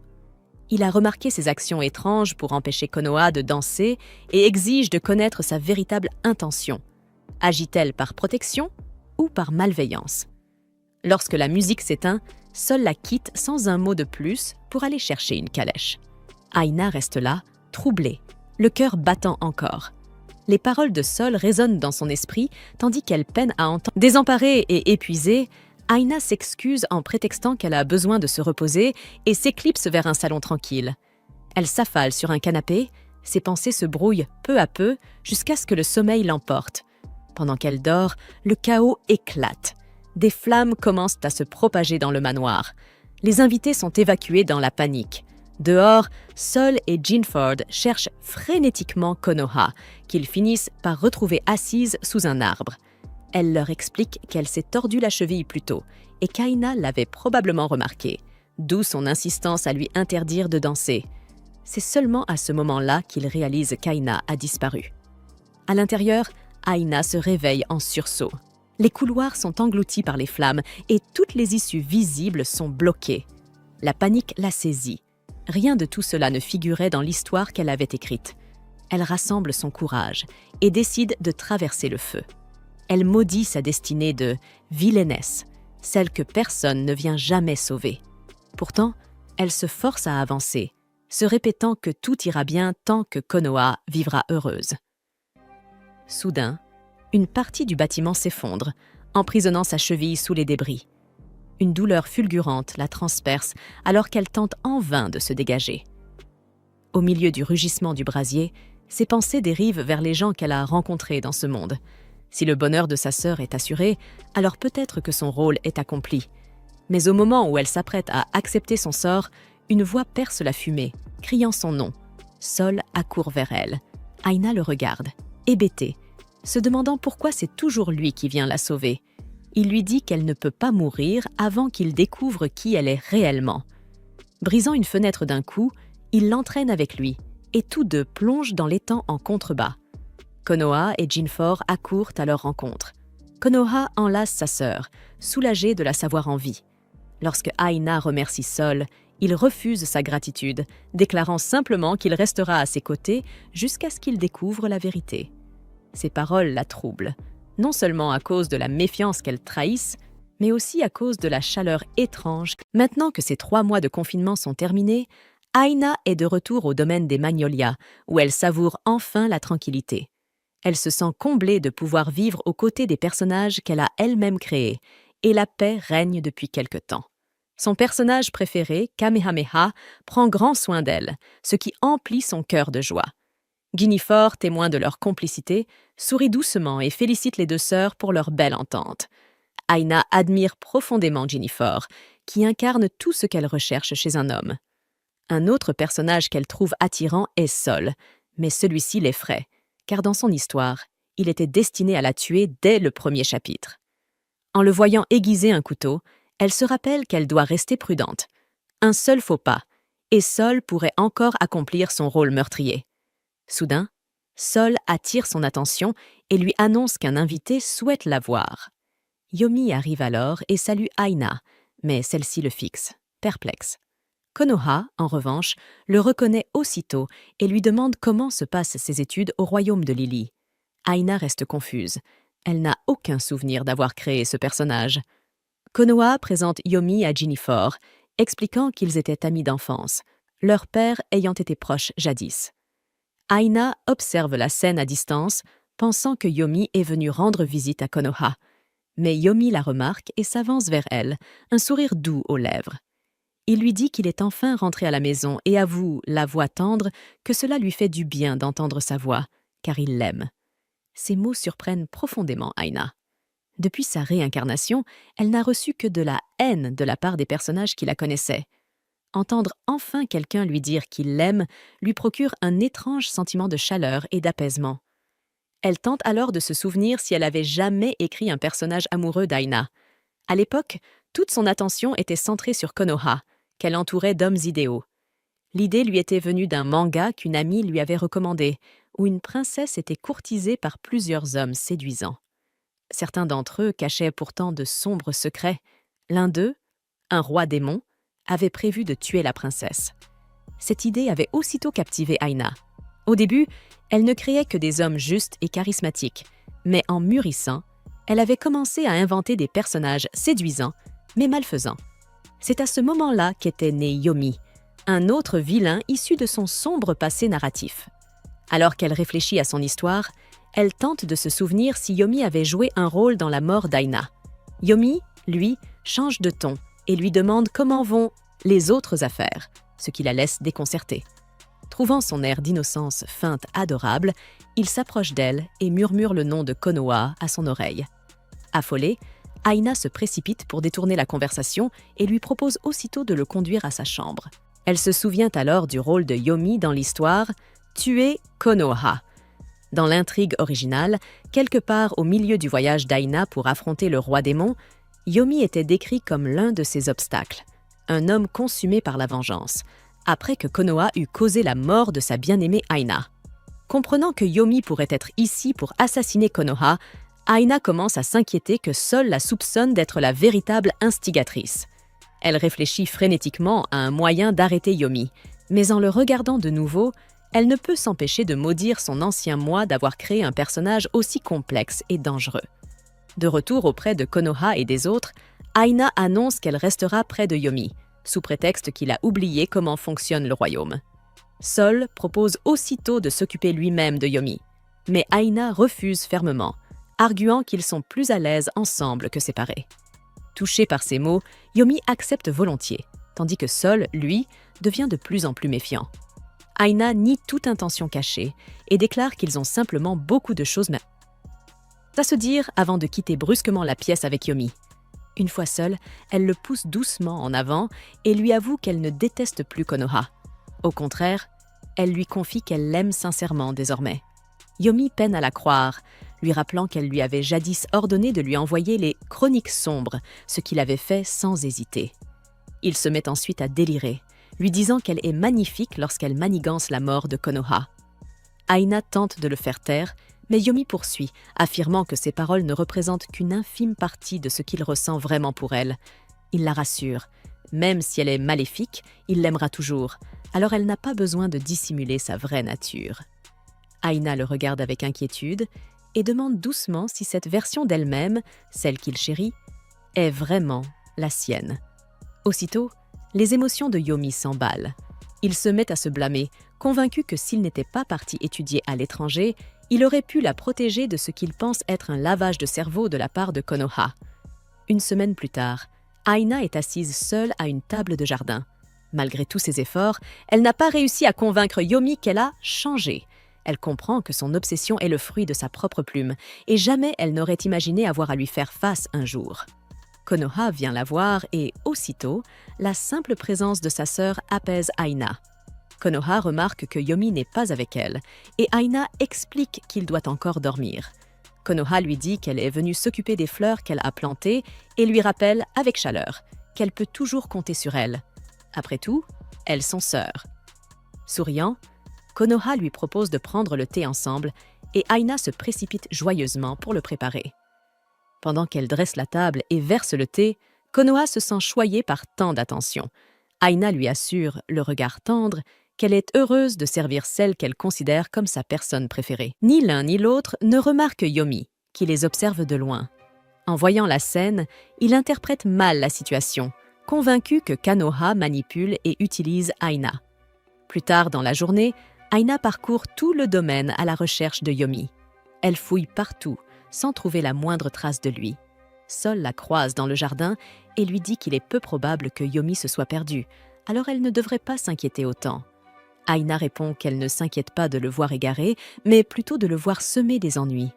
Il a remarqué ses actions étranges pour empêcher Konoha de danser et exige de connaître sa véritable intention. Agit-elle par protection ou par malveillance? Lorsque la musique s'éteint, Sol la quitte sans un mot de plus pour aller chercher une calèche. Aina reste là, troublée, le cœur battant encore. Les paroles de Sol résonnent dans son esprit tandis qu'elle peine à entendre. Désemparée et épuisée, Aina s'excuse en prétextant qu'elle a besoin de se reposer et s'éclipse vers un salon tranquille. Elle s'affale sur un canapé, ses pensées se brouillent peu à peu jusqu'à ce que le sommeil l'emporte. Pendant qu'elle dort, le chaos éclate. Des flammes commencent à se propager dans le manoir. Les invités sont évacués dans la panique. Dehors, Sol et Jinford cherchent frénétiquement Konoha, qu'ils finissent par retrouver assise sous un arbre. Elle leur explique qu'elle s'est tordu la cheville plus tôt et qu'Aina l'avait probablement remarqué, d'où son insistance à lui interdire de danser. C'est seulement à ce moment-là qu'il réalise qu'Aina a disparu. À l'intérieur, Aina se réveille en sursaut. Les couloirs sont engloutis par les flammes et toutes les issues visibles sont bloquées. La panique la saisit. Rien de tout cela ne figurait dans l'histoire qu'elle avait écrite. Elle rassemble son courage et décide de traverser le feu. Elle maudit sa destinée de vilainesse, celle que personne ne vient jamais sauver. Pourtant, elle se force à avancer, se répétant que tout ira bien tant que Konoha vivra heureuse. Soudain, une partie du bâtiment s'effondre, emprisonnant sa cheville sous les débris. Une douleur fulgurante la transperce alors qu'elle tente en vain de se dégager. Au milieu du rugissement du brasier, ses pensées dérivent vers les gens qu'elle a rencontrés dans ce monde. Si le bonheur de sa sœur est assuré, alors peut-être que son rôle est accompli. Mais au moment où elle s'apprête à accepter son sort, une voix perce la fumée, criant son nom. Sol accourt vers elle. Aina le regarde, hébétée, se demandant pourquoi c'est toujours lui qui vient la sauver. Il lui dit qu'elle ne peut pas mourir avant qu'il découvre qui elle est réellement. Brisant une fenêtre d'un coup, il l'entraîne avec lui, et tous deux plongent dans l'étang en contrebas. Konoha et Jinford accourent à leur rencontre. Konoha enlace sa sœur, soulagée de la savoir en vie. Lorsque Aina remercie Sol, il refuse sa gratitude, déclarant simplement qu'il restera à ses côtés jusqu'à ce qu'il découvre la vérité. Ces paroles la troublent, non seulement à cause de la méfiance qu'elle trahisse, mais aussi à cause de la chaleur étrange. Maintenant que ces 3 mois de confinement sont terminés, Aina est de retour au domaine des Magnolias, où elle savoure enfin la tranquillité. Elle se sent comblée de pouvoir vivre aux côtés des personnages qu'elle a elle-même créés, et la paix règne depuis quelque temps. Son personnage préféré, Kamehameha, prend grand soin d'elle, ce qui emplit son cœur de joie. Jinford, témoin de leur complicité, sourit doucement et félicite les 2 sœurs pour leur belle entente. Aina admire profondément Jinford, qui incarne tout ce qu'elle recherche chez un homme. Un autre personnage qu'elle trouve attirant est Sol, mais celui-ci l'effraie, car dans son histoire, il était destiné à la tuer dès le premier chapitre. En le voyant aiguiser un couteau, elle se rappelle qu'elle doit rester prudente. Un seul faux pas, et Sol pourrait encore accomplir son rôle meurtrier. Soudain, Sol attire son attention et lui annonce qu'un invité souhaite la voir. Yomi arrive alors et salue Aina, mais celle-ci le fixe, perplexe. Konoha, en revanche, le reconnaît aussitôt et lui demande comment se passent ses études au royaume de Lily. Aina reste confuse. Elle n'a aucun souvenir d'avoir créé ce personnage. Konoha présente Yomi à Jinford expliquant qu'ils étaient amis d'enfance, leur père ayant été proche jadis. Aina observe la scène à distance, pensant que Yomi est venu rendre visite à Konoha. Mais Yomi la remarque et s'avance vers elle, un sourire doux aux lèvres. Il lui dit qu'il est enfin rentré à la maison et avoue, la voix tendre, que cela lui fait du bien d'entendre sa voix, car il l'aime. Ces mots surprennent profondément Aina. Depuis sa réincarnation, elle n'a reçu que de la haine de la part des personnages qui la connaissaient. Entendre enfin quelqu'un lui dire qu'il l'aime lui procure un étrange sentiment de chaleur et d'apaisement. Elle tente alors de se souvenir si elle avait jamais écrit un personnage amoureux d'Aina. À l'époque, toute son attention était centrée sur Konoha, qu'elle entourait d'hommes idéaux. L'idée lui était venue d'un manga qu'une amie lui avait recommandé, où une princesse était courtisée par plusieurs hommes séduisants. Certains d'entre eux cachaient pourtant de sombres secrets. L'un d'eux, un roi démon, avait prévu de tuer la princesse. Cette idée avait aussitôt captivé Aina. Au début, elle ne créait que des hommes justes et charismatiques, mais en mûrissant, elle avait commencé à inventer des personnages séduisants, mais malfaisants. C'est à ce moment-là qu'était né Yomi, un autre vilain issu de son sombre passé narratif. Alors qu'elle réfléchit à son histoire, elle tente de se souvenir si Yomi avait joué un rôle dans la mort d'Aina. Yomi, lui, change de ton et lui demande comment vont les autres affaires, ce qui la laisse déconcertée. Trouvant son air d'innocence feinte adorable, il s'approche d'elle et murmure le nom de Konoha à son oreille. Affolée, Aina se précipite pour détourner la conversation et lui propose aussitôt de le conduire à sa chambre. Elle se souvient alors du rôle de Yomi dans l'histoire « Tuer Konoha ». Dans l'intrigue originale, quelque part au milieu du voyage d'Aina pour affronter le roi démon, Yomi était décrit comme l'un de ses obstacles, un homme consumé par la vengeance, après que Konoha eut causé la mort de sa bien-aimée Aina. Comprenant que Yomi pourrait être ici pour assassiner Konoha, Aina commence à s'inquiéter que Sol la soupçonne d'être la véritable instigatrice. Elle réfléchit frénétiquement à un moyen d'arrêter Yomi, mais en le regardant de nouveau, elle ne peut s'empêcher de maudire son ancien moi d'avoir créé un personnage aussi complexe et dangereux. De retour auprès de Konoha et des autres, Aina annonce qu'elle restera près de Yomi, sous prétexte qu'il a oublié comment fonctionne le royaume. Sol propose aussitôt de s'occuper lui-même de Yomi, mais Aina refuse fermement, arguant qu'ils sont plus à l'aise ensemble que séparés. Touché par ces mots, Yomi accepte volontiers, tandis que Sol, lui, devient de plus en plus méfiant. Aina nie toute intention cachée et déclare qu'ils ont simplement beaucoup de choses à se dire avant de quitter brusquement la pièce avec Yomi. Une fois seule, elle le pousse doucement en avant et lui avoue qu'elle ne déteste plus Konoha. Au contraire, elle lui confie qu'elle l'aime sincèrement désormais. Yomi peine à la croire, lui rappelant qu'elle lui avait jadis ordonné de lui envoyer les « chroniques sombres », ce qu'il avait fait sans hésiter. Il se met ensuite à délirer, lui disant qu'elle est magnifique lorsqu'elle manigance la mort de Konoha. Aina tente de le faire taire, mais Yomi poursuit, affirmant que ses paroles ne représentent qu'une infime partie de ce qu'il ressent vraiment pour elle. Il la rassure. Même si elle est maléfique, il l'aimera toujours, alors elle n'a pas besoin de dissimuler sa vraie nature. Aina le regarde avec inquiétude et demande doucement si cette version d'elle-même, celle qu'il chérit, est vraiment la sienne. Aussitôt, les émotions de Yomi s'emballent. Il se met à se blâmer, convaincu que s'il n'était pas parti étudier à l'étranger, il aurait pu la protéger de ce qu'il pense être un lavage de cerveau de la part de Konoha. Une semaine plus tard, Aina est assise seule à une table de jardin. Malgré tous ses efforts, elle n'a pas réussi à convaincre Yomi qu'elle a changé. Elle comprend que son obsession est le fruit de sa propre plume, et jamais elle n'aurait imaginé avoir à lui faire face un jour. Konoha vient la voir et, aussitôt, la simple présence de sa sœur apaise Aina. Konoha remarque que Yomi n'est pas avec elle, et Aina explique qu'il doit encore dormir. Konoha lui dit qu'elle est venue s'occuper des fleurs qu'elle a plantées et lui rappelle, avec chaleur, qu'elle peut toujours compter sur elle. Après tout, elles sont sœurs. Souriant, Konoha lui propose de prendre le thé ensemble et Aina se précipite joyeusement pour le préparer. Pendant qu'elle dresse la table et verse le thé, Konoha se sent choyée par tant d'attention. Aina lui assure, le regard tendre, qu'elle est heureuse de servir celle qu'elle considère comme sa personne préférée. Ni l'un ni l'autre ne remarque Yomi, qui les observe de loin. En voyant la scène, il interprète mal la situation, convaincu que Kanoha manipule et utilise Aina. Plus tard dans la journée, Aina parcourt tout le domaine à la recherche de Yomi. Elle fouille partout, sans trouver la moindre trace de lui. Sol la croise dans le jardin et lui dit qu'il est peu probable que Yomi se soit perdu, alors elle ne devrait pas s'inquiéter autant. Aina répond qu'elle ne s'inquiète pas de le voir égaré, mais plutôt de le voir semer des ennuis.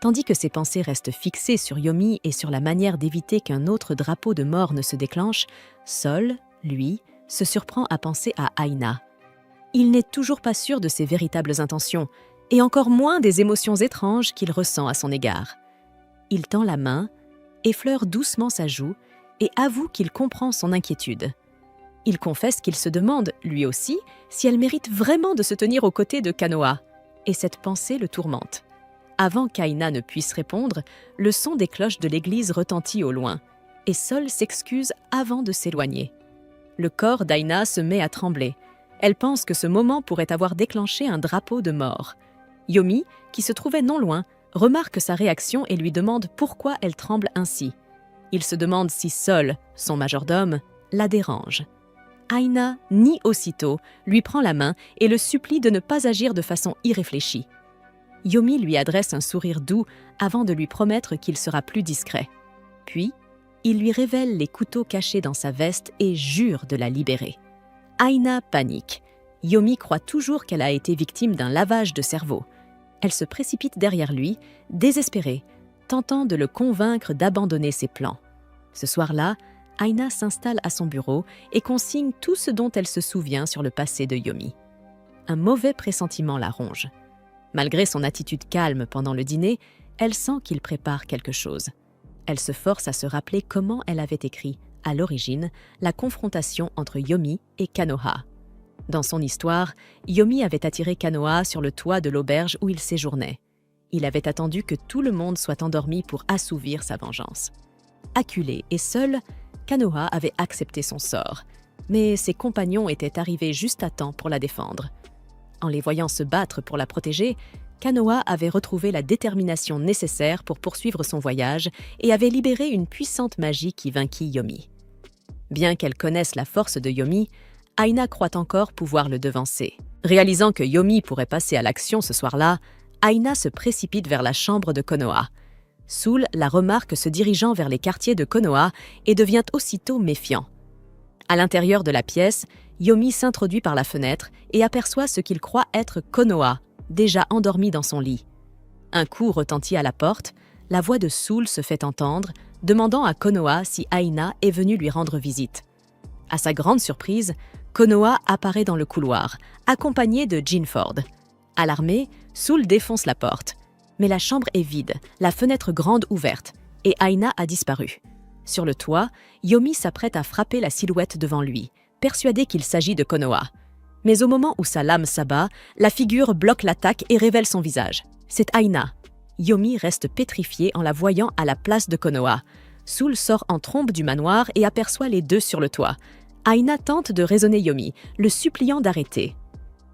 Tandis que ses pensées restent fixées sur Yomi et sur la manière d'éviter qu'un autre drapeau de mort ne se déclenche, Sol, lui, se surprend à penser à Aina. Il n'est toujours pas sûr de ses véritables intentions, et encore moins des émotions étranges qu'il ressent à son égard. Il tend la main, effleure doucement sa joue et avoue qu'il comprend son inquiétude. Il confesse qu'il se demande, lui aussi, si elle mérite vraiment de se tenir aux côtés de Kanoha, et cette pensée le tourmente. Avant qu'Aina ne puisse répondre, le son des cloches de l'église retentit au loin, et Sol s'excuse avant de s'éloigner. Le corps d'Aina se met à trembler. Elle pense que ce moment pourrait avoir déclenché un drapeau de mort. Yomi, qui se trouvait non loin, remarque sa réaction et lui demande pourquoi elle tremble ainsi. Il se demande si Sol, son majordome, la dérange. Aina nie aussitôt, lui prend la main et le supplie de ne pas agir de façon irréfléchie. Yomi lui adresse un sourire doux avant de lui promettre qu'il sera plus discret. Puis, il lui révèle les couteaux cachés dans sa veste et jure de la libérer. Aina panique. Yomi croit toujours qu'elle a été victime d'un lavage de cerveau. Elle se précipite derrière lui, désespérée, tentant de le convaincre d'abandonner ses plans. Ce soir-là, Aina s'installe à son bureau et consigne tout ce dont elle se souvient sur le passé de Yomi. Un mauvais pressentiment la ronge. Malgré son attitude calme pendant le dîner, elle sent qu'il prépare quelque chose. Elle se force à se rappeler comment elle avait écrit, à l'origine, la confrontation entre Yomi et Kanoha. Dans son histoire, Yomi avait attiré Kanoha sur le toit de l'auberge où il séjournait. Il avait attendu que tout le monde soit endormi pour assouvir sa vengeance. Acculé et seul, Kanoha avait accepté son sort, mais ses compagnons étaient arrivés juste à temps pour la défendre. En les voyant se battre pour la protéger, Kanoha avait retrouvé la détermination nécessaire pour poursuivre son voyage et avait libéré une puissante magie qui vainquit Yomi. Bien qu'elle connaisse la force de Yomi, Aina croit encore pouvoir le devancer. Réalisant que Yomi pourrait passer à l'action ce soir-là, Aina se précipite vers la chambre de Konoha. Soul la remarque se dirigeant vers les quartiers de Konoha et devient aussitôt méfiant. À l'intérieur de la pièce, Yomi s'introduit par la fenêtre et aperçoit ce qu'il croit être Konoha, déjà endormi dans son lit. Un coup retentit à la porte, la voix de Soul se fait entendre, demandant à Konoha si Aina est venue lui rendre visite. À sa grande surprise, Konoha apparaît dans le couloir, accompagné de Jinford. Alarmé, Soul défonce la porte. Mais la chambre est vide, la fenêtre grande ouverte, et Aina a disparu. Sur le toit, Yomi s'apprête à frapper la silhouette devant lui, persuadé qu'il s'agit de Konoha. Mais au moment où sa lame s'abat, la figure bloque l'attaque et révèle son visage. C'est Aina. Yomi reste pétrifié en la voyant à la place de Konoha. Soul sort en trombe du manoir et aperçoit les deux sur le toit. Aina tente de raisonner Yomi, le suppliant d'arrêter.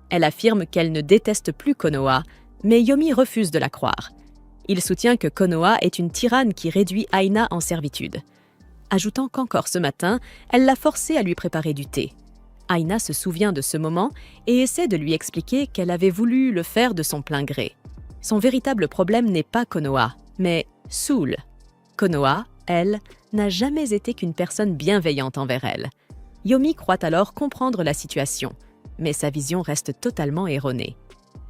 Elle affirme qu'elle ne déteste plus Konoha, mais Yomi refuse de la croire. Il soutient que Konoha est une tyranne qui réduit Aina en servitude. Ajoutant qu'encore ce matin, elle l'a forcé à lui préparer du thé. Aina se souvient de ce moment et essaie de lui expliquer qu'elle avait voulu le faire de son plein gré. Son véritable problème n'est pas Konoha, mais Soul. Konoha, elle, n'a jamais été qu'une personne bienveillante envers elle. Yomi croit alors comprendre la situation, mais sa vision reste totalement erronée.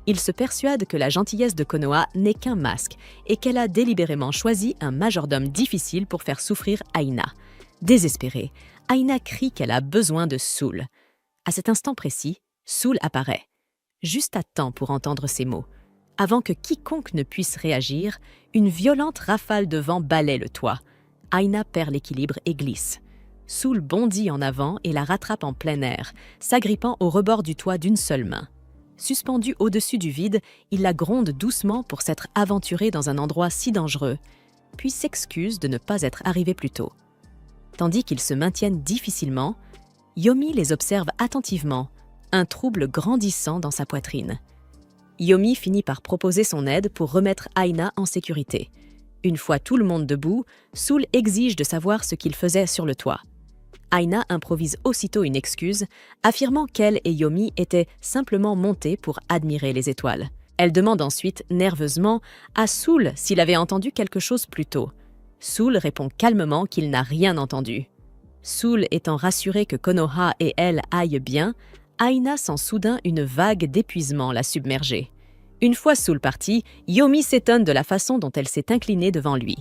Il se persuade que la gentillesse de Konoha n'est qu'un masque et qu'elle a délibérément choisi un majordome difficile pour faire souffrir Aina. Désespérée, Aina crie qu'elle a besoin de Soul. À cet instant précis, Soul apparaît, juste à temps pour entendre ces mots. Avant que quiconque ne puisse réagir, une violente rafale de vent balaie le toit. Aina perd l'équilibre et glisse. Soul bondit en avant et la rattrape en plein air, s'agrippant au rebord du toit d'une seule main. Suspendu au-dessus du vide, il la gronde doucement pour s'être aventuré dans un endroit si dangereux, puis s'excuse de ne pas être arrivé plus tôt. Tandis qu'ils se maintiennent difficilement, Yomi les observe attentivement, un trouble grandissant dans sa poitrine. Yomi finit par proposer son aide pour remettre Aina en sécurité. Une fois tout le monde debout, Soul exige de savoir ce qu'il faisait sur le toit. Aina improvise aussitôt une excuse, affirmant qu'elle et Yomi étaient simplement montés pour admirer les étoiles. Elle demande ensuite, nerveusement, à Soul s'il avait entendu quelque chose plus tôt. Soul répond calmement qu'il n'a rien entendu. Soul étant rassuré que Konoha et elle aillent bien, Aina sent soudain une vague d'épuisement la submerger. Une fois Soul parti, Yomi s'étonne de la façon dont elle s'est inclinée devant lui.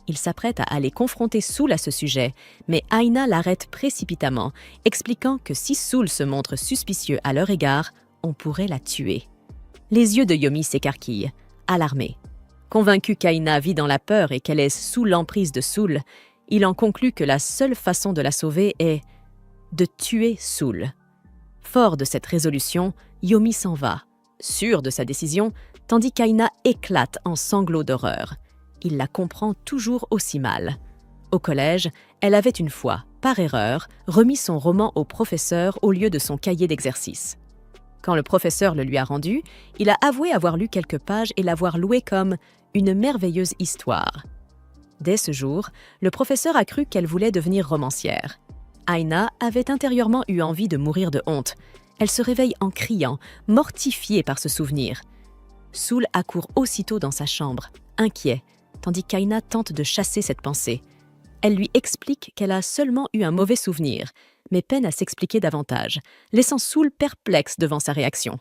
Il s'apprête à aller confronter Soul à ce sujet, mais Aina l'arrête précipitamment, expliquant que si Soul se montre suspicieux à leur égard, on pourrait la tuer. Les yeux de Yomi s'écarquillent, alarmé. Convaincu qu'Aina vit dans la peur et qu'elle est sous l'emprise de Soul, il en conclut que la seule façon de la sauver est de tuer Soul. Fort de cette résolution, Yomi s'en va, sûr de sa décision, tandis qu'Aina éclate en sanglots d'horreur. Il la comprend toujours aussi mal. Au collège, elle avait une fois, par erreur, remis son roman au professeur au lieu de son cahier d'exercice. Quand le professeur le lui a rendu, il a avoué avoir lu quelques pages et l'avoir loué comme « une merveilleuse histoire ». Dès ce jour, le professeur a cru qu'elle voulait devenir romancière. Aina avait intérieurement eu envie de mourir de honte. Elle se réveille en criant, mortifiée par ce souvenir. Soul accourt aussitôt dans sa chambre, inquiet, tandis qu'Aina tente de chasser cette pensée. Elle lui explique qu'elle a seulement eu un mauvais souvenir, mais peine à s'expliquer davantage, laissant Soul perplexe devant sa réaction.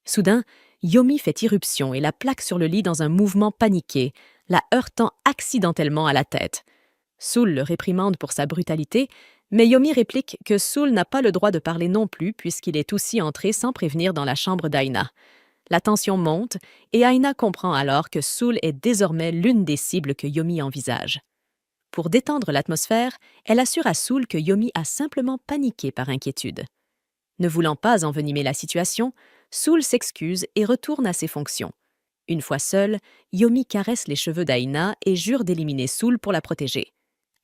Soudain, Yomi fait irruption et la plaque sur le lit dans un mouvement paniqué, la heurtant accidentellement à la tête. Soul le réprimande pour sa brutalité, mais Yomi réplique que Soul n'a pas le droit de parler non plus puisqu'il est aussi entré sans prévenir dans la chambre d'Aina. La tension monte et Aina comprend alors que Soul est désormais l'une des cibles que Yomi envisage. Pour détendre l'atmosphère, elle assure à Soul que Yomi a simplement paniqué par inquiétude. Ne voulant pas envenimer la situation, Soul s'excuse et retourne à ses fonctions. Une fois seule, Yomi caresse les cheveux d'Aina et jure d'éliminer Soul pour la protéger.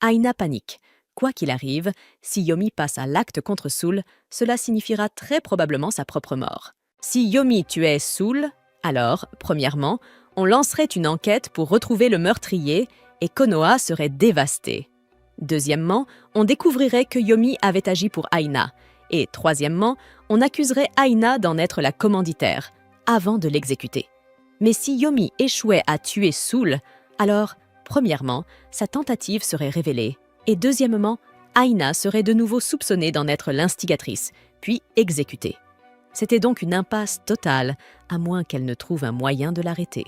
Aina panique. Quoi qu'il arrive, si Yomi passe à l'acte contre Soul, cela signifiera très probablement sa propre mort. Si Yomi tuait Soul, alors, premièrement, on lancerait une enquête pour retrouver le meurtrier et Konoha serait dévasté. Deuxièmement, on découvrirait que Yomi avait agi pour Aina. Et troisièmement, on accuserait Aina d'en être la commanditaire, avant de l'exécuter. Mais si Yomi échouait à tuer Soul, alors, premièrement, sa tentative serait révélée, et deuxièmement, Aina serait de nouveau soupçonnée d'en être l'instigatrice, puis exécutée. C'était donc une impasse totale, à moins qu'elle ne trouve un moyen de l'arrêter.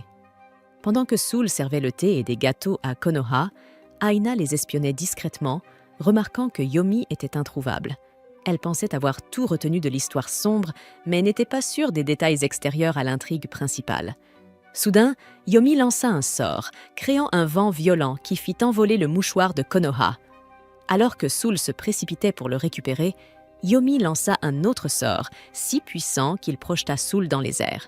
Pendant que Soul servait le thé et des gâteaux à Konoha, Aina les espionnait discrètement, remarquant que Yomi était introuvable. Elle pensait avoir tout retenu de l'histoire sombre, mais n'était pas sûre des détails extérieurs à l'intrigue principale. Soudain, Yomi lança un sort, créant un vent violent qui fit envoler le mouchoir de Konoha. Alors que Soul se précipitait pour le récupérer, Yomi lança un autre sort, si puissant qu'il projeta Soul dans les airs.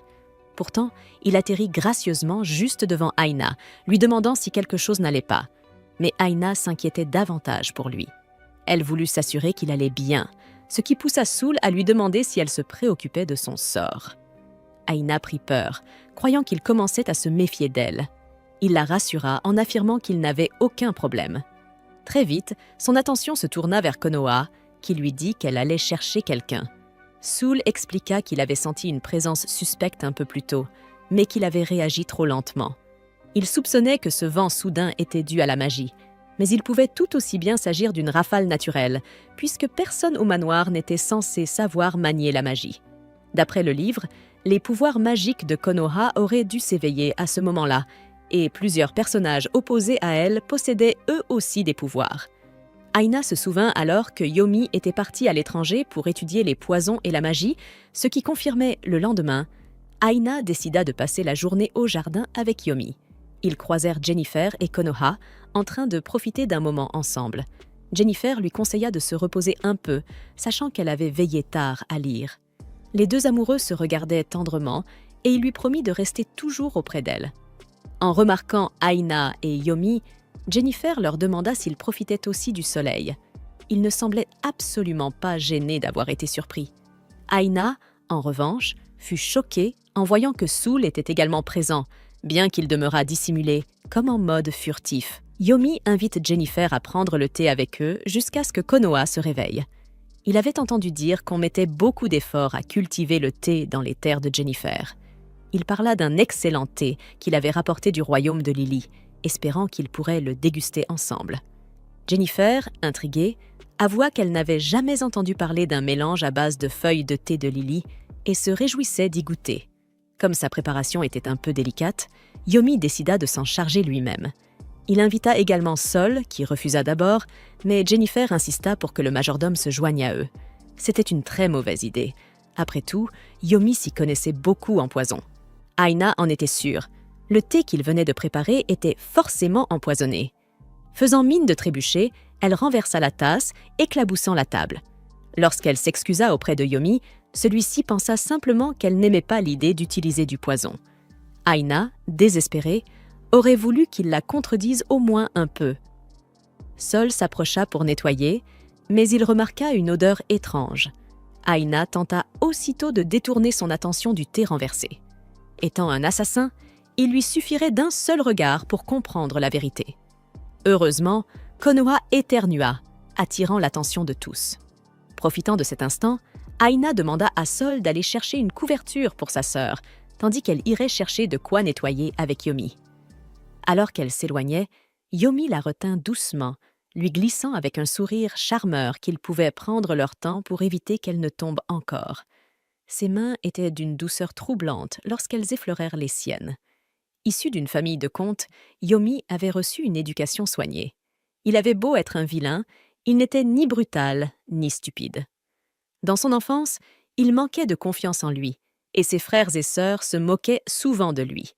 Pourtant, il atterrit gracieusement juste devant Aina, lui demandant si quelque chose n'allait pas. Mais Aina s'inquiétait davantage pour lui. Elle voulut s'assurer qu'il allait bien, ce qui poussa Soul à lui demander si elle se préoccupait de son sort. Aina prit peur, croyant qu'il commençait à se méfier d'elle. Il la rassura en affirmant qu'il n'avait aucun problème. Très vite, son attention se tourna vers Konoha, qui lui dit qu'elle allait chercher quelqu'un. Soul expliqua qu'il avait senti une présence suspecte un peu plus tôt, mais qu'il avait réagi trop lentement. Il soupçonnait que ce vent soudain était dû à la magie, mais il pouvait tout aussi bien s'agir d'une rafale naturelle, puisque personne au manoir n'était censé savoir manier la magie. D'après le livre, les pouvoirs magiques de Konoha auraient dû s'éveiller à ce moment-là, et plusieurs personnages opposés à elle possédaient eux aussi des pouvoirs. Aina se souvint alors que Yomi était partie à l'étranger pour étudier les poisons et la magie, ce qui confirmait le lendemain. Aina décida de passer la journée au jardin avec Yomi. Ils croisèrent Jennifer et Konoha en train de profiter d'un moment ensemble. Jennifer lui conseilla de se reposer un peu, sachant qu'elle avait veillé tard à lire. Les deux amoureux se regardaient tendrement et il lui promit de rester toujours auprès d'elle. En remarquant Aina et Yomi, Jennifer leur demanda s'ils profitaient aussi du soleil. Ils ne semblaient absolument pas gênés d'avoir été surpris. Aina, en revanche, fut choquée en voyant que Soul était également présent, bien qu'il demeurât dissimulé, comme en mode furtif. Yomi invite Jennifer à prendre le thé avec eux jusqu'à ce que Konoha se réveille. Il avait entendu dire qu'on mettait beaucoup d'efforts à cultiver le thé dans les terres de Jennifer. Il parla d'un excellent thé qu'il avait rapporté du royaume de Lily, espérant qu'ils pourraient le déguster ensemble. Jennifer, intriguée, avoua qu'elle n'avait jamais entendu parler d'un mélange à base de feuilles de thé de Lily et se réjouissait d'y goûter. Comme sa préparation était un peu délicate, Yomi décida de s'en charger lui-même. Il invita également Sol, qui refusa d'abord, mais Jennifer insista pour que le majordome se joigne à eux. C'était une très mauvaise idée. Après tout, Yomi s'y connaissait beaucoup en poison. Aina en était sûre. Le thé qu'il venait de préparer était forcément empoisonné. Faisant mine de trébucher, elle renversa la tasse, éclaboussant la table. Lorsqu'elle s'excusa auprès de Yomi, celui-ci pensa simplement qu'elle n'aimait pas l'idée d'utiliser du poison. Aina, désespérée, aurait voulu qu'il la contredise au moins un peu. Sol s'approcha pour nettoyer, mais il remarqua une odeur étrange. Aina tenta aussitôt de détourner son attention du thé renversé. Étant un assassin, il lui suffirait d'un seul regard pour comprendre la vérité. Heureusement, Konoha éternua, attirant l'attention de tous. Profitant de cet instant, Aina demanda à Sol d'aller chercher une couverture pour sa sœur, tandis qu'elle irait chercher de quoi nettoyer avec Yomi. Alors qu'elle s'éloignait, Yomi la retint doucement, lui glissant avec un sourire charmeur qu'ils pouvaient prendre leur temps pour éviter qu'elle ne tombe encore. Ses mains étaient d'une douceur troublante lorsqu'elles effleurèrent les siennes. Issu d'une famille de contes, Yomi avait reçu une éducation soignée. Il avait beau être un vilain, il n'était ni brutal ni stupide. Dans son enfance, il manquait de confiance en lui, et ses frères et sœurs se moquaient souvent de lui.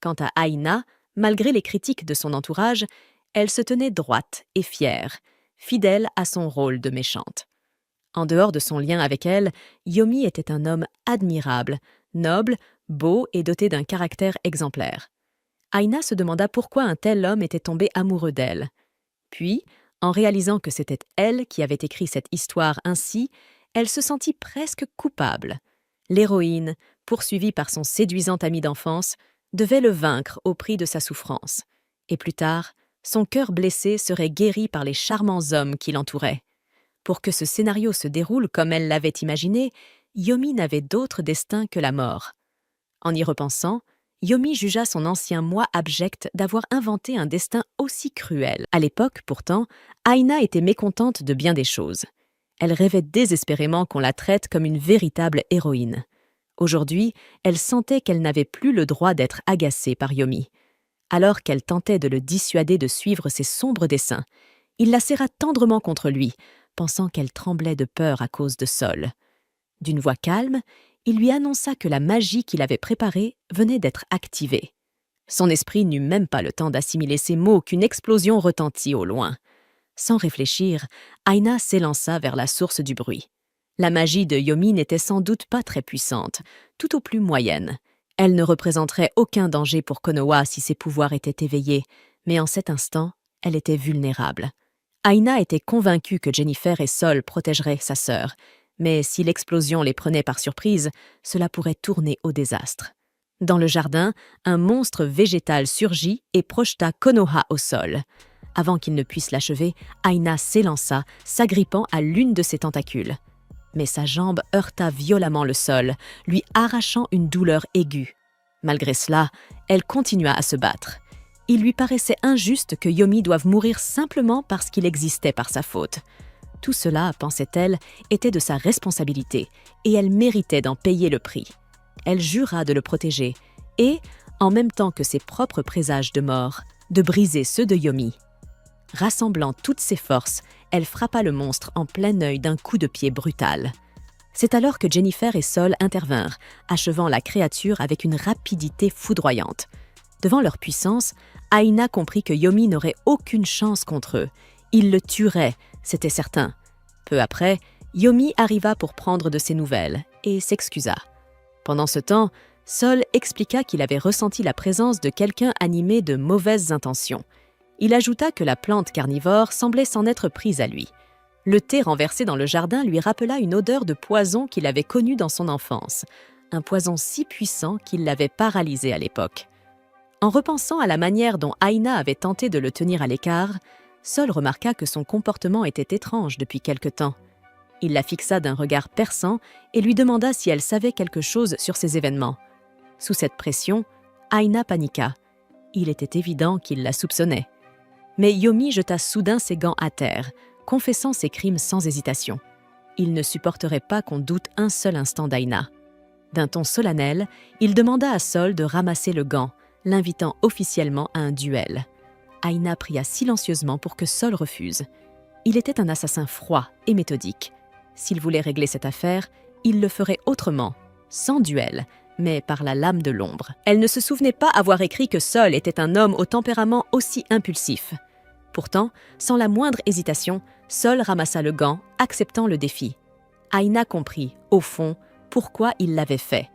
Quant à Aina, malgré les critiques de son entourage, elle se tenait droite et fière, fidèle à son rôle de méchante. En dehors de son lien avec elle, Yomi était un homme admirable, noble, beau et doté d'un caractère exemplaire. Aina se demanda pourquoi un tel homme était tombé amoureux d'elle. Puis, en réalisant que c'était elle qui avait écrit cette histoire ainsi, elle se sentit presque coupable. L'héroïne, poursuivie par son séduisant ami d'enfance, devait le vaincre au prix de sa souffrance. Et plus tard, son cœur blessé serait guéri par les charmants hommes qui l'entouraient. Pour que ce scénario se déroule comme elle l'avait imaginé, Yomi n'avait d'autre destin que la mort. En y repensant, Yomi jugea son ancien moi abject d'avoir inventé un destin aussi cruel. À l'époque, pourtant, Aina était mécontente de bien des choses. Elle rêvait désespérément qu'on la traite comme une véritable héroïne. Aujourd'hui, elle sentait qu'elle n'avait plus le droit d'être agacée par Yomi. Alors qu'elle tentait de le dissuader de suivre ses sombres desseins, il la serra tendrement contre lui, pensant qu'elle tremblait de peur à cause de Sol. D'une voix calme, il lui annonça que la magie qu'il avait préparée venait d'être activée. Son esprit n'eut même pas le temps d'assimiler ces mots qu'une explosion retentit au loin. Sans réfléchir, Aina s'élança vers la source du bruit. La magie de Yomi n'était sans doute pas très puissante, tout au plus moyenne. Elle ne représenterait aucun danger pour Konoha si ses pouvoirs étaient éveillés, mais en cet instant, elle était vulnérable. Aina était convaincue que Jennifer et Sol protégeraient sa sœur, mais si l'explosion les prenait par surprise, cela pourrait tourner au désastre. Dans le jardin, un monstre végétal surgit et projeta Konoha au sol. Avant qu'il ne puisse l'achever, Aina s'élança, s'agrippant à l'une de ses tentacules. Mais sa jambe heurta violemment le sol, lui arrachant une douleur aiguë. Malgré cela, elle continua à se battre. Il lui paraissait injuste que Yomi doive mourir simplement parce qu'il existait par sa faute. Tout cela, pensait-elle, était de sa responsabilité, et elle méritait d'en payer le prix. Elle jura de le protéger, et, en même temps que ses propres présages de mort, de briser ceux de Yomi. Rassemblant toutes ses forces, elle frappa le monstre en plein œil d'un coup de pied brutal. C'est alors que Jennifer et Sol intervinrent, achevant la créature avec une rapidité foudroyante. Devant leur puissance, Aina comprit que Yomi n'aurait aucune chance contre eux. Il le tuerait, c'était certain. Peu après, Yomi arriva pour prendre de ses nouvelles et s'excusa. Pendant ce temps, Sol expliqua qu'il avait ressenti la présence de quelqu'un animé de mauvaises intentions. Il ajouta que la plante carnivore semblait s'en être prise à lui. Le thé renversé dans le jardin lui rappela une odeur de poison qu'il avait connue dans son enfance, un poison si puissant qu'il l'avait paralysé à l'époque. En repensant à la manière dont Aina avait tenté de le tenir à l'écart, Sol remarqua que son comportement était étrange depuis quelque temps. Il la fixa d'un regard perçant et lui demanda si elle savait quelque chose sur ces événements. Sous cette pression, Aina paniqua. Il était évident qu'il la soupçonnait. Mais Yomi jeta soudain ses gants à terre, confessant ses crimes sans hésitation. Il ne supporterait pas qu'on doute un seul instant d'Aina. D'un ton solennel, il demanda à Sol de ramasser le gant, l'invitant officiellement à un duel. Aina pria silencieusement pour que Sol refuse. Il était un assassin froid et méthodique. S'il voulait régler cette affaire, il le ferait autrement, sans duel, mais par la lame de l'ombre. Elle ne se souvenait pas avoir écrit que Sol était un homme au tempérament aussi impulsif. Pourtant, sans la moindre hésitation, Sol ramassa le gant, acceptant le défi. Aina comprit, au fond, pourquoi il l'avait fait.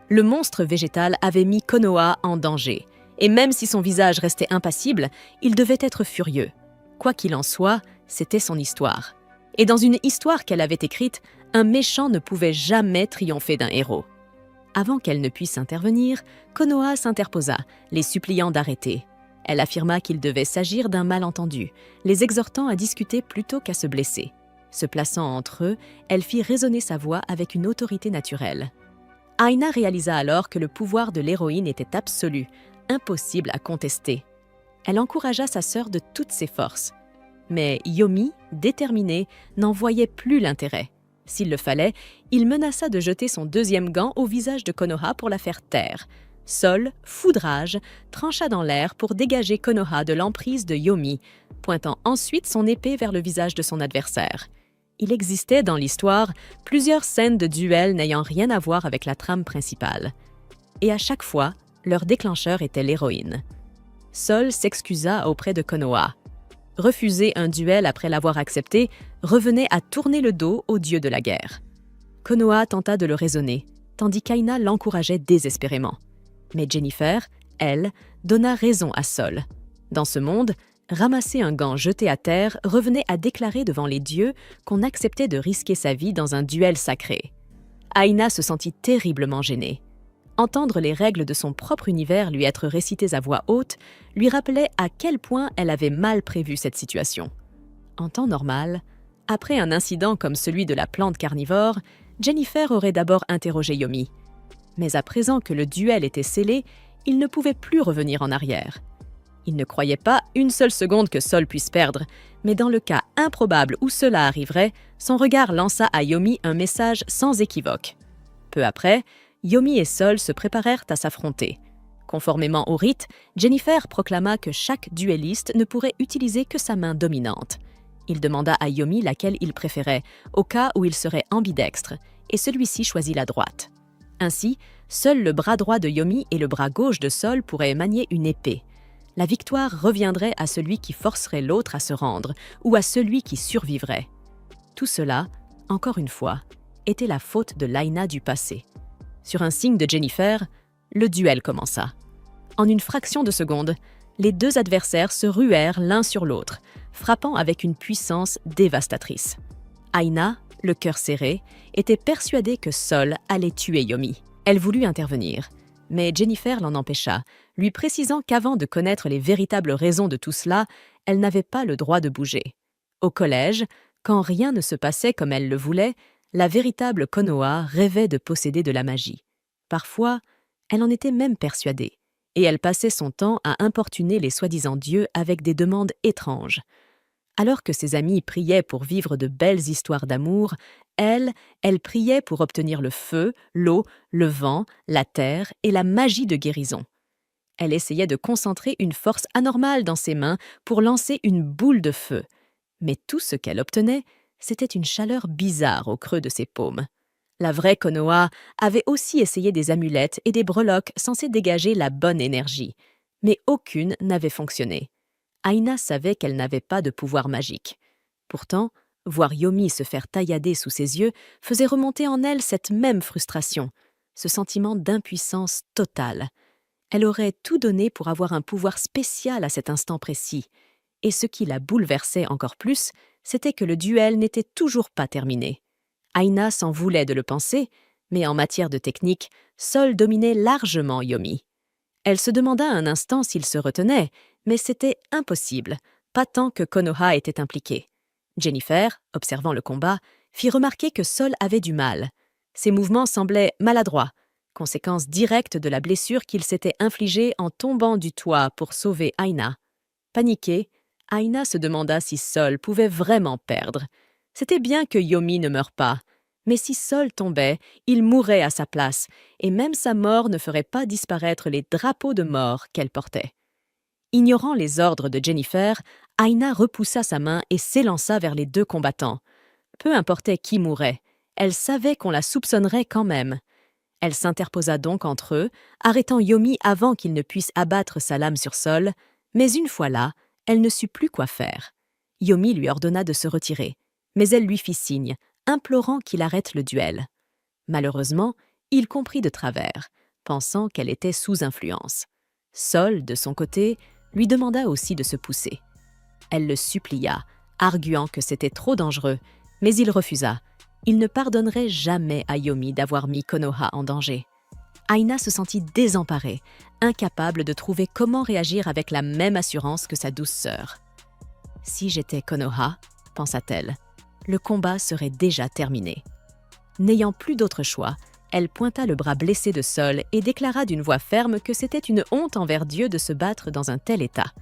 Le monstre végétal avait mis Konoha en danger, et même si son visage restait impassible, il devait être furieux. Quoi qu'il en soit, c'était son histoire. Et dans une histoire qu'elle avait écrite, un méchant ne pouvait jamais triompher d'un héros. Avant qu'elle ne puisse intervenir, Konoha s'interposa, les suppliant d'arrêter. Elle affirma qu'il devait s'agir d'un malentendu, les exhortant à discuter plutôt qu'à se blesser. Se plaçant entre eux, elle fit résonner sa voix avec une autorité naturelle. Aina réalisa alors que le pouvoir de l'héroïne était absolu, impossible à contester. Elle encouragea sa sœur de toutes ses forces. Mais Yomi, déterminé, n'en voyait plus l'intérêt. S'il le fallait, il menaça de jeter son deuxième gant au visage de Konoha pour la faire taire. Sol, fou de rage, trancha dans l'air pour dégager Konoha de l'emprise de Yomi, pointant ensuite son épée vers le visage de son adversaire. Il existait dans l'histoire plusieurs scènes de duel n'ayant rien à voir avec la trame principale. Et à chaque fois, leur déclencheur était l'héroïne. Sol s'excusa auprès de Konoha. Refuser un duel après l'avoir accepté revenait à tourner le dos au dieu de la guerre. Konoha tenta de le raisonner, tandis qu'Aina l'encourageait désespérément. Mais Jennifer, elle, donna raison à Sol. Dans ce monde, ramasser un gant jeté à terre revenait à déclarer devant les dieux qu'on acceptait de risquer sa vie dans un duel sacré. Aina se sentit terriblement gênée. Entendre les règles de son propre univers lui être récitées à voix haute lui rappelait à quel point elle avait mal prévu cette situation. En temps normal, après un incident comme celui de la plante carnivore, Jennifer aurait d'abord interrogé Yomi. Mais à présent que le duel était scellé, il ne pouvait plus revenir en arrière. Il ne croyait pas une seule seconde que Sol puisse perdre, mais dans le cas improbable où cela arriverait, son regard lança à Yomi un message sans équivoque. Peu après, Yomi et Sol se préparèrent à s'affronter. Conformément au rite, Jennifer proclama que chaque duelliste ne pourrait utiliser que sa main dominante. Il demanda à Yomi laquelle il préférait, au cas où il serait ambidextre, et celui-ci choisit la droite. Ainsi, seul le bras droit de Yomi et le bras gauche de Sol pourraient manier une épée. La victoire reviendrait à celui qui forcerait l'autre à se rendre, ou à celui qui survivrait. Tout cela, encore une fois, était la faute de l'Aina du passé. Sur un signe de Jennifer, le duel commença. En une fraction de seconde, les deux adversaires se ruèrent l'un sur l'autre, frappant avec une puissance dévastatrice. Aina, le cœur serré, était persuadée que Sol allait tuer Yomi. Elle voulut intervenir, mais Jennifer l'en empêcha, lui précisant qu'avant de connaître les véritables raisons de tout cela, elle n'avait pas le droit de bouger. Au collège, quand rien ne se passait comme elle le voulait, la véritable Konoha rêvait de posséder de la magie. Parfois, elle en était même persuadée, et elle passait son temps à importuner les soi-disant dieux avec des demandes étranges. Alors que ses amis priaient pour vivre de belles histoires d'amour, elle priait pour obtenir le feu, l'eau, le vent, la terre et la magie de guérison. Elle essayait de concentrer une force anormale dans ses mains pour lancer une boule de feu. Mais tout ce qu'elle obtenait, c'était une chaleur bizarre au creux de ses paumes. La vraie Konoha avait aussi essayé des amulettes et des breloques censées dégager la bonne énergie, mais aucune n'avait fonctionné. Aina savait qu'elle n'avait pas de pouvoir magique. Pourtant, voir Yomi se faire taillader sous ses yeux faisait remonter en elle cette même frustration, ce sentiment d'impuissance totale. Elle aurait tout donné pour avoir un pouvoir spécial à cet instant précis. Et ce qui la bouleversait encore plus, c'était que le duel n'était toujours pas terminé. Aina s'en voulait de le penser, mais en matière de technique, Sol dominait largement Yomi. Elle se demanda un instant s'il se retenait, mais c'était impossible, pas tant que Konoha était impliqué. Jennifer, observant le combat, fit remarquer que Sol avait du mal. Ses mouvements semblaient maladroits, conséquence directe de la blessure qu'il s'était infligée en tombant du toit pour sauver Aina. Paniquée, Aina se demanda si Sol pouvait vraiment perdre. C'était bien que Yomi ne meure pas, mais si Sol tombait, il mourrait à sa place, et même sa mort ne ferait pas disparaître les drapeaux de mort qu'elle portait. Ignorant les ordres de Jennifer, Aina repoussa sa main et s'élança vers les deux combattants. Peu importait qui mourrait, elle savait qu'on la soupçonnerait quand même. Elle s'interposa donc entre eux, arrêtant Yomi avant qu'il ne puisse abattre sa lame sur Sol, mais une fois là, elle ne sut plus quoi faire. Yomi lui ordonna de se retirer, mais elle lui fit signe, implorant qu'il arrête le duel. Malheureusement, il comprit de travers, pensant qu'elle était sous influence. Sol, de son côté, lui demanda aussi de se pousser. Elle le supplia, arguant que c'était trop dangereux, mais il refusa. Il ne pardonnerait jamais à Yomi d'avoir mis Konoha en danger. Aina se sentit désemparée, incapable de trouver comment réagir avec la même assurance que sa douce sœur. « Si j'étais Konoha, pensa-t-elle, le combat serait déjà terminé. » N'ayant plus d'autre choix, elle pointa le bras blessé de Sol et déclara d'une voix ferme que c'était une honte envers Dieu de se battre dans un tel état.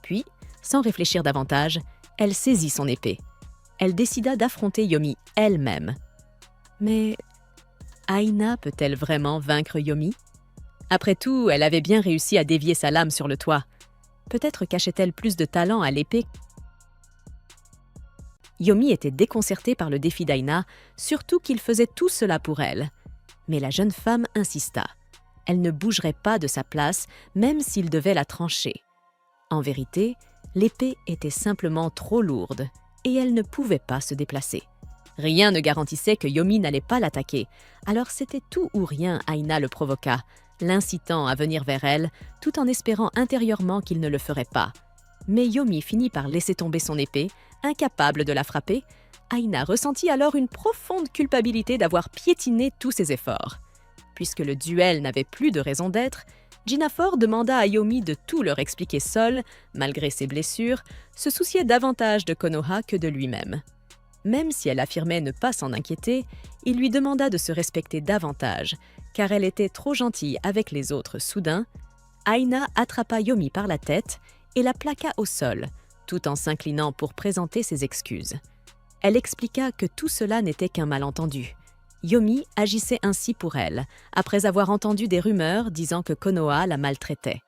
Puis, sans réfléchir davantage, elle saisit son épée. Elle décida d'affronter Yomi elle-même. Mais Aina peut-elle vraiment vaincre Yomi? Après tout, elle avait bien réussi à dévier sa lame sur le toit. Peut-être cachait-elle plus de talent à l'épée. Yomi était déconcertée par le défi d'Aina, surtout qu'il faisait tout cela pour elle. Mais la jeune femme insista. Elle ne bougerait pas de sa place, même s'il devait la trancher. En vérité, l'épée était simplement trop lourde, et elle ne pouvait pas se déplacer. Rien ne garantissait que Yomi n'allait pas l'attaquer, alors c'était tout ou rien. Aina le provoqua, l'incitant à venir vers elle, tout en espérant intérieurement qu'il ne le ferait pas. Mais Yomi finit par laisser tomber son épée, incapable de la frapper. Aina ressentit alors une profonde culpabilité d'avoir piétiné tous ses efforts. Puisque le duel n'avait plus de raison d'être, Jinafort demanda à Yomi de tout leur expliquer seul, malgré ses blessures, se souciait davantage de Konoha que de lui-même. Même si elle affirmait ne pas s'en inquiéter, il lui demanda de se respecter davantage, car elle était trop gentille avec les autres. Soudain, Aina attrapa Yomi par la tête et la plaqua au sol, tout en s'inclinant pour présenter ses excuses. Elle expliqua que tout cela n'était qu'un malentendu. Yomi agissait ainsi pour elle, après avoir entendu des rumeurs disant que Konoha la maltraitait.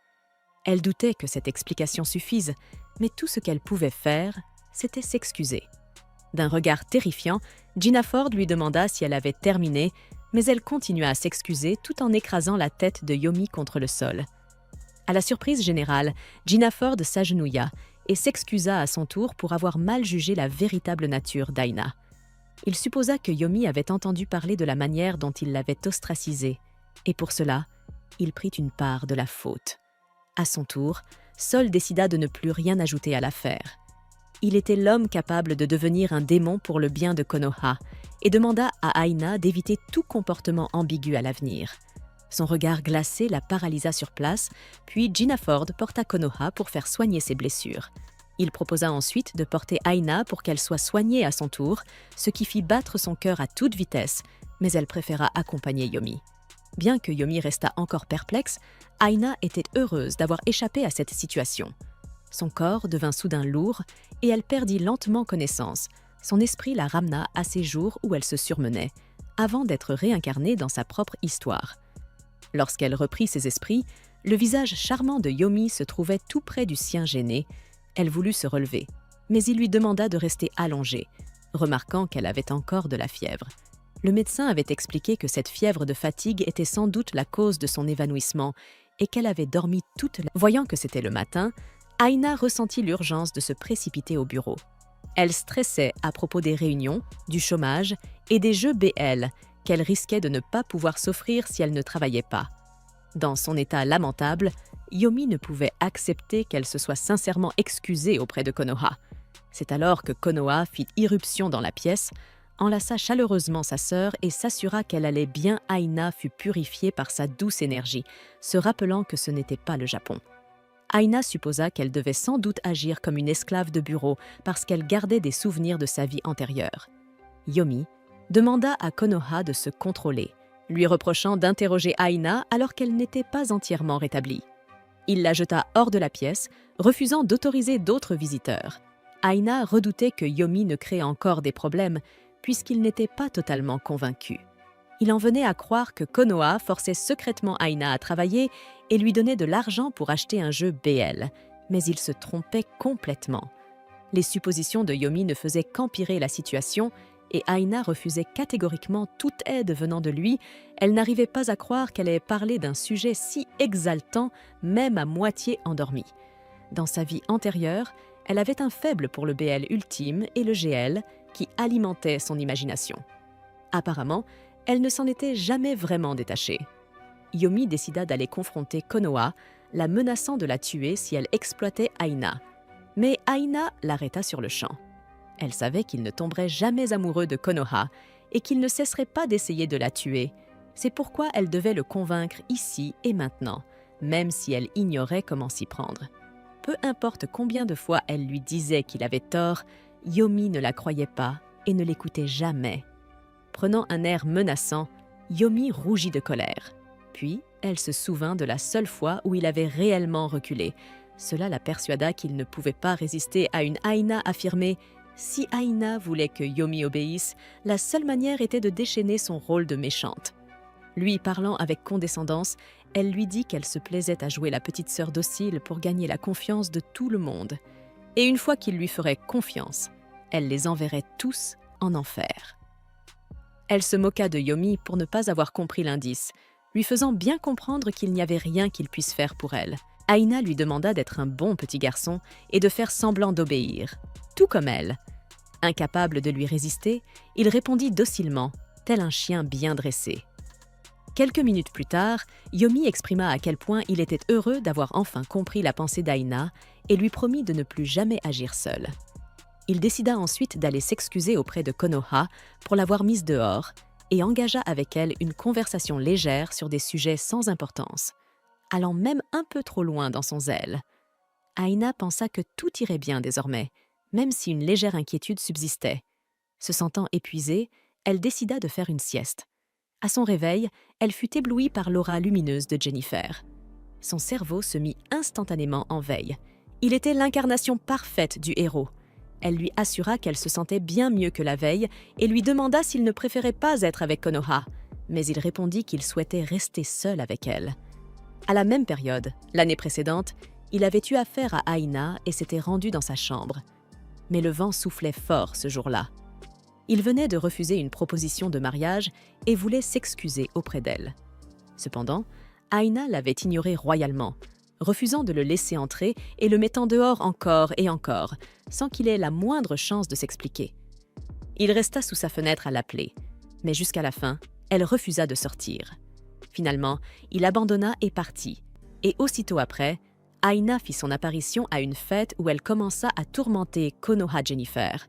Elle doutait que cette explication suffise, mais tout ce qu'elle pouvait faire, c'était s'excuser. D'un regard terrifiant, Jinafort lui demanda si elle avait terminé, mais elle continua à s'excuser tout en écrasant la tête de Yomi contre le sol. À la surprise générale, Jinafort s'agenouilla et s'excusa à son tour pour avoir mal jugé la véritable nature d'Aina. Il supposa que Yomi avait entendu parler de la manière dont il l'avait ostracisée, et pour cela, il prit une part de la faute. À son tour, Sol décida de ne plus rien ajouter à l'affaire. Il était l'homme capable de devenir un démon pour le bien de Konoha, et demanda à Aina d'éviter tout comportement ambigu à l'avenir. Son regard glacé la paralysa sur place, puis Jinafort porta Konoha pour faire soigner ses blessures. Il proposa ensuite de porter Aina pour qu'elle soit soignée à son tour, ce qui fit battre son cœur à toute vitesse, mais elle préféra accompagner Yomi. Bien que Yomi restât encore perplexe, Aina était heureuse d'avoir échappé à cette situation. Son corps devint soudain lourd et elle perdit lentement connaissance. Son esprit la ramena à ces jours où elle se surmenait, avant d'être réincarnée dans sa propre histoire. Lorsqu'elle reprit ses esprits, le visage charmant de Yomi se trouvait tout près du sien gêné. Elle voulut se relever, mais il lui demanda de rester allongée, remarquant qu'elle avait encore de la fièvre. Le médecin avait expliqué que cette fièvre de fatigue était sans doute la cause de son évanouissement et qu'elle avait dormi toute la... Voyant que c'était le matin, Aina ressentit l'urgence de se précipiter au bureau. Elle stressait à propos des réunions, du chômage et des jeux BL qu'elle risquait de ne pas pouvoir s'offrir si elle ne travaillait pas. Dans son état lamentable, Yomi ne pouvait accepter qu'elle se soit sincèrement excusée auprès de Konoha. C'est alors que Konoha fit irruption dans la pièce, enlaça chaleureusement sa sœur et s'assura qu'elle allait bien. Aina fut purifiée par sa douce énergie, se rappelant que ce n'était pas le Japon. Aina supposa qu'elle devait sans doute agir comme une esclave de bureau parce qu'elle gardait des souvenirs de sa vie antérieure. Yomi demanda à Konoha de se contrôler, lui reprochant d'interroger Aina alors qu'elle n'était pas entièrement rétablie. Il la jeta hors de la pièce, refusant d'autoriser d'autres visiteurs. Aina redoutait que Yomi ne crée encore des problèmes, puisqu'il n'était pas totalement convaincu. Il en venait à croire que Konoha forçait secrètement Aina à travailler et lui donnait de l'argent pour acheter un jeu BL, mais il se trompait complètement. Les suppositions de Yomi ne faisaient qu'empirer la situation et Aina refusait catégoriquement toute aide venant de lui. Elle n'arrivait pas à croire qu'elle ait parlé d'un sujet si exaltant, même à moitié endormie. Dans sa vie antérieure, elle avait un faible pour le BL ultime et le GL qui alimentaient son imagination. Apparemment, elle ne s'en était jamais vraiment détachée. Yomi décida d'aller confronter Konoha, la menaçant de la tuer si elle exploitait Aina. Mais Aina l'arrêta sur le champ. Elle savait qu'il ne tomberait jamais amoureux de Konoha et qu'il ne cesserait pas d'essayer de la tuer. C'est pourquoi elle devait le convaincre ici et maintenant, même si elle ignorait comment s'y prendre. Peu importe combien de fois elle lui disait qu'il avait tort, Yomi ne la croyait pas et ne l'écoutait jamais. Prenant un air menaçant, Yomi rougit de colère. Puis, elle se souvint de la seule fois où il avait réellement reculé. Cela la persuada qu'il ne pouvait pas résister à une Aina affirmée. Si Aina voulait que Yomi obéisse, la seule manière était de déchaîner son rôle de méchante. Lui parlant avec condescendance, elle lui dit qu'elle se plaisait à jouer la petite sœur docile pour gagner la confiance de tout le monde. Et une fois qu'il lui ferait confiance, elle les enverrait tous en enfer. Elle se moqua de Yomi pour ne pas avoir compris l'indice, lui faisant bien comprendre qu'il n'y avait rien qu'il puisse faire pour elle. Aina lui demanda d'être un bon petit garçon et de faire semblant d'obéir, tout comme elle. Incapable de lui résister, il répondit docilement, tel un chien bien dressé. Quelques minutes plus tard, Yomi exprima à quel point il était heureux d'avoir enfin compris la pensée d'Aina et lui promit de ne plus jamais agir seul. Il décida ensuite d'aller s'excuser auprès de Konoha pour l'avoir mise dehors et engagea avec elle une conversation légère sur des sujets sans importance, allant même un peu trop loin dans son zèle. Aina pensa que tout irait bien désormais, même si une légère inquiétude subsistait. Se sentant épuisée, elle décida de faire une sieste. À son réveil, elle fut éblouie par l'aura lumineuse de Jennifer. Son cerveau se mit instantanément en veille. Il était l'incarnation parfaite du héros. Elle lui assura qu'elle se sentait bien mieux que la veille et lui demanda s'il ne préférait pas être avec Konoha, mais il répondit qu'il souhaitait rester seul avec elle. À la même période, l'année précédente, il avait eu affaire à Aina et s'était rendu dans sa chambre. Mais le vent soufflait fort ce jour-là. Il venait de refuser une proposition de mariage et voulait s'excuser auprès d'elle. Cependant, Aina l'avait ignoré royalement, refusant de le laisser entrer et le mettant dehors encore et encore, sans qu'il ait la moindre chance de s'expliquer. Il resta sous sa fenêtre à l'appeler, mais jusqu'à la fin, elle refusa de sortir. Finalement, il abandonna et partit, et aussitôt après, Aina fit son apparition à une fête où elle commença à tourmenter Konoha Jennifer,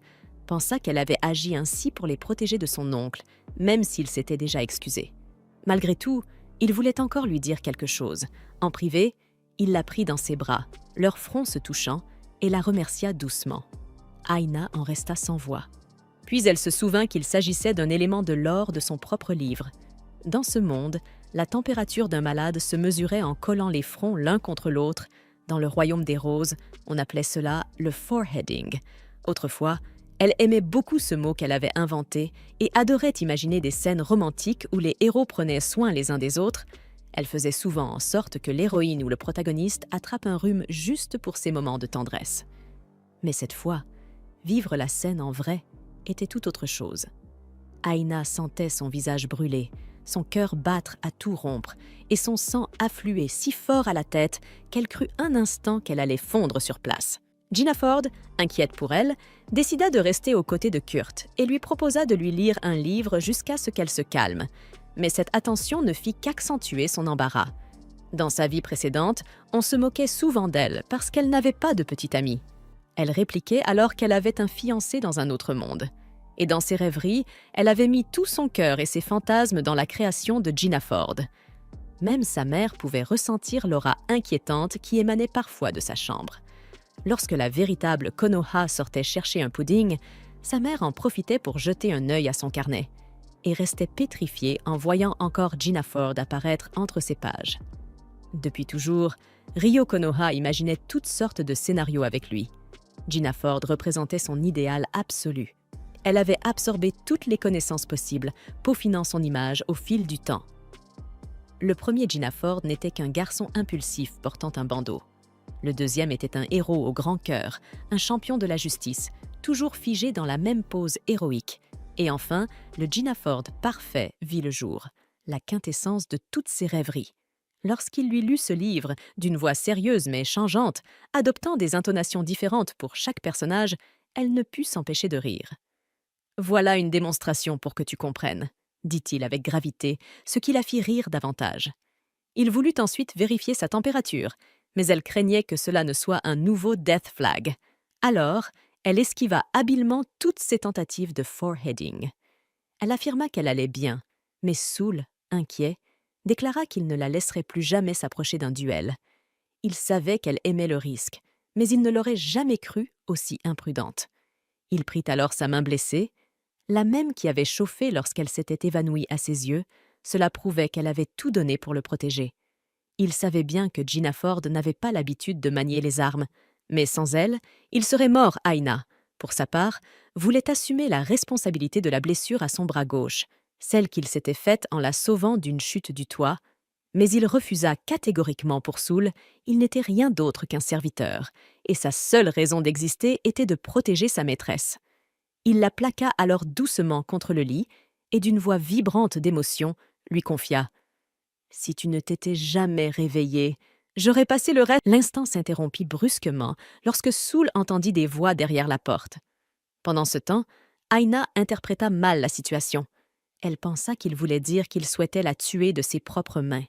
pensa qu'elle avait agi ainsi pour les protéger de son oncle, même s'il s'était déjà excusé. Malgré tout, il voulait encore lui dire quelque chose. En privé, il la prit dans ses bras, leurs fronts se touchant, et la remercia doucement. Aina en resta sans voix. Puis elle se souvint qu'il s'agissait d'un élément de l'or de son propre livre. Dans ce monde, la température d'un malade se mesurait en collant les fronts l'un contre l'autre. Dans le royaume des roses, on appelait cela le foreheading. Autrefois, elle aimait beaucoup ce mot qu'elle avait inventé et adorait imaginer des scènes romantiques où les héros prenaient soin les uns des autres. Elle faisait souvent en sorte que l'héroïne ou le protagoniste attrape un rhume juste pour ces moments de tendresse. Mais cette fois, vivre la scène en vrai était tout autre chose. Aina sentait son visage brûler, son cœur battre à tout rompre et son sang affluer si fort à la tête qu'elle crut un instant qu'elle allait fondre sur place. Gina Ford, inquiète pour elle, décida de rester aux côtés de Kurt et lui proposa de lui lire un livre jusqu'à ce qu'elle se calme. Mais cette attention ne fit qu'accentuer son embarras. Dans sa vie précédente, on se moquait souvent d'elle parce qu'elle n'avait pas de petit ami. Elle répliquait alors qu'elle avait un fiancé dans un autre monde. Et dans ses rêveries, elle avait mis tout son cœur et ses fantasmes dans la création de Gina Ford. Même sa mère pouvait ressentir l'aura inquiétante qui émanait parfois de sa chambre. Lorsque la véritable Konoha sortait chercher un pudding, sa mère en profitait pour jeter un œil à son carnet et restait pétrifiée en voyant encore Gina Ford apparaître entre ses pages. Depuis toujours, Ryo Konoha imaginait toutes sortes de scénarios avec lui. Gina Ford représentait son idéal absolu. Elle avait absorbé toutes les connaissances possibles, peaufinant son image au fil du temps. Le premier Gina Ford n'était qu'un garçon impulsif portant un bandeau. Le deuxième était un héros au grand cœur, un champion de la justice, toujours figé dans la même pose héroïque. Et enfin, le Gina Ford parfait vit le jour, la quintessence de toutes ses rêveries. Lorsqu'il lui lut ce livre, d'une voix sérieuse mais changeante, adoptant des intonations différentes pour chaque personnage, elle ne put s'empêcher de rire. « Voilà une démonstration pour que tu comprennes », dit-il avec gravité, ce qui la fit rire davantage. Il voulut ensuite vérifier sa température, mais elle craignait que cela ne soit un nouveau death flag. Alors, elle esquiva habilement toutes ses tentatives de foreheading. Elle affirma qu'elle allait bien, mais Soul, inquiet, déclara qu'il ne la laisserait plus jamais s'approcher d'un duel. Il savait qu'elle aimait le risque, mais il ne l'aurait jamais crue aussi imprudente. Il prit alors sa main blessée, la même qui avait chauffé lorsqu'elle s'était évanouie à ses yeux. Cela prouvait qu'elle avait tout donné pour le protéger. Il savait bien que Gina Ford n'avait pas l'habitude de manier les armes, mais sans elle, il serait mort. Aina, pour sa part, voulait assumer la responsabilité de la blessure à son bras gauche, celle qu'il s'était faite en la sauvant d'une chute du toit, mais il refusa catégoriquement pour Soul. Il n'était rien d'autre qu'un serviteur, et sa seule raison d'exister était de protéger sa maîtresse. Il la plaqua alors doucement contre le lit et d'une voix vibrante d'émotion lui confia « Si tu ne t'étais jamais réveillée, j'aurais passé le reste… » L'instant s'interrompit brusquement lorsque Soul entendit des voix derrière la porte. Pendant ce temps, Aina interpréta mal la situation. Elle pensa qu'il voulait dire qu'il souhaitait la tuer de ses propres mains.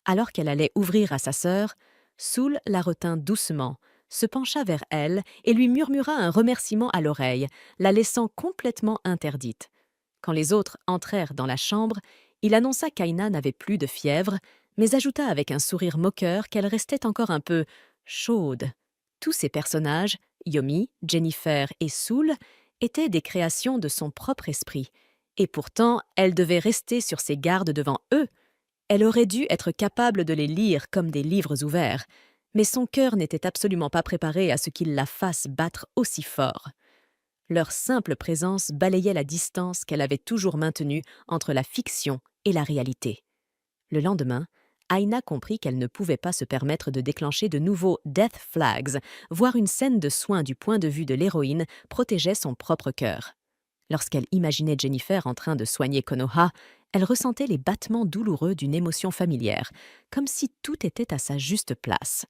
Alors qu'elle allait ouvrir à sa sœur, Soul la retint doucement, se pencha vers elle et lui murmura un remerciement à l'oreille, la laissant complètement interdite. Quand les autres entrèrent dans la chambre, il annonça qu'Aina n'avait plus de fièvre, mais ajouta avec un sourire moqueur qu'elle restait encore un peu chaude. Tous ces personnages, Yomi, Jennifer et Soul, étaient des créations de son propre esprit. Et pourtant, elle devait rester sur ses gardes devant eux. Elle aurait dû être capable de les lire comme des livres ouverts, mais son cœur n'était absolument pas préparé à ce qu'il la fasse battre aussi fort. Leur simple présence balayait la distance qu'elle avait toujours maintenue entre la fiction et la réalité. Le lendemain, Aina comprit qu'elle ne pouvait pas se permettre de déclencher de nouveaux death flags, voire une scène de soin du point de vue de l'héroïne protégeait son propre cœur. Lorsqu'elle imaginait Jennifer en train de soigner Konoha, elle ressentait les battements douloureux d'une émotion familière, comme si tout était à sa juste place.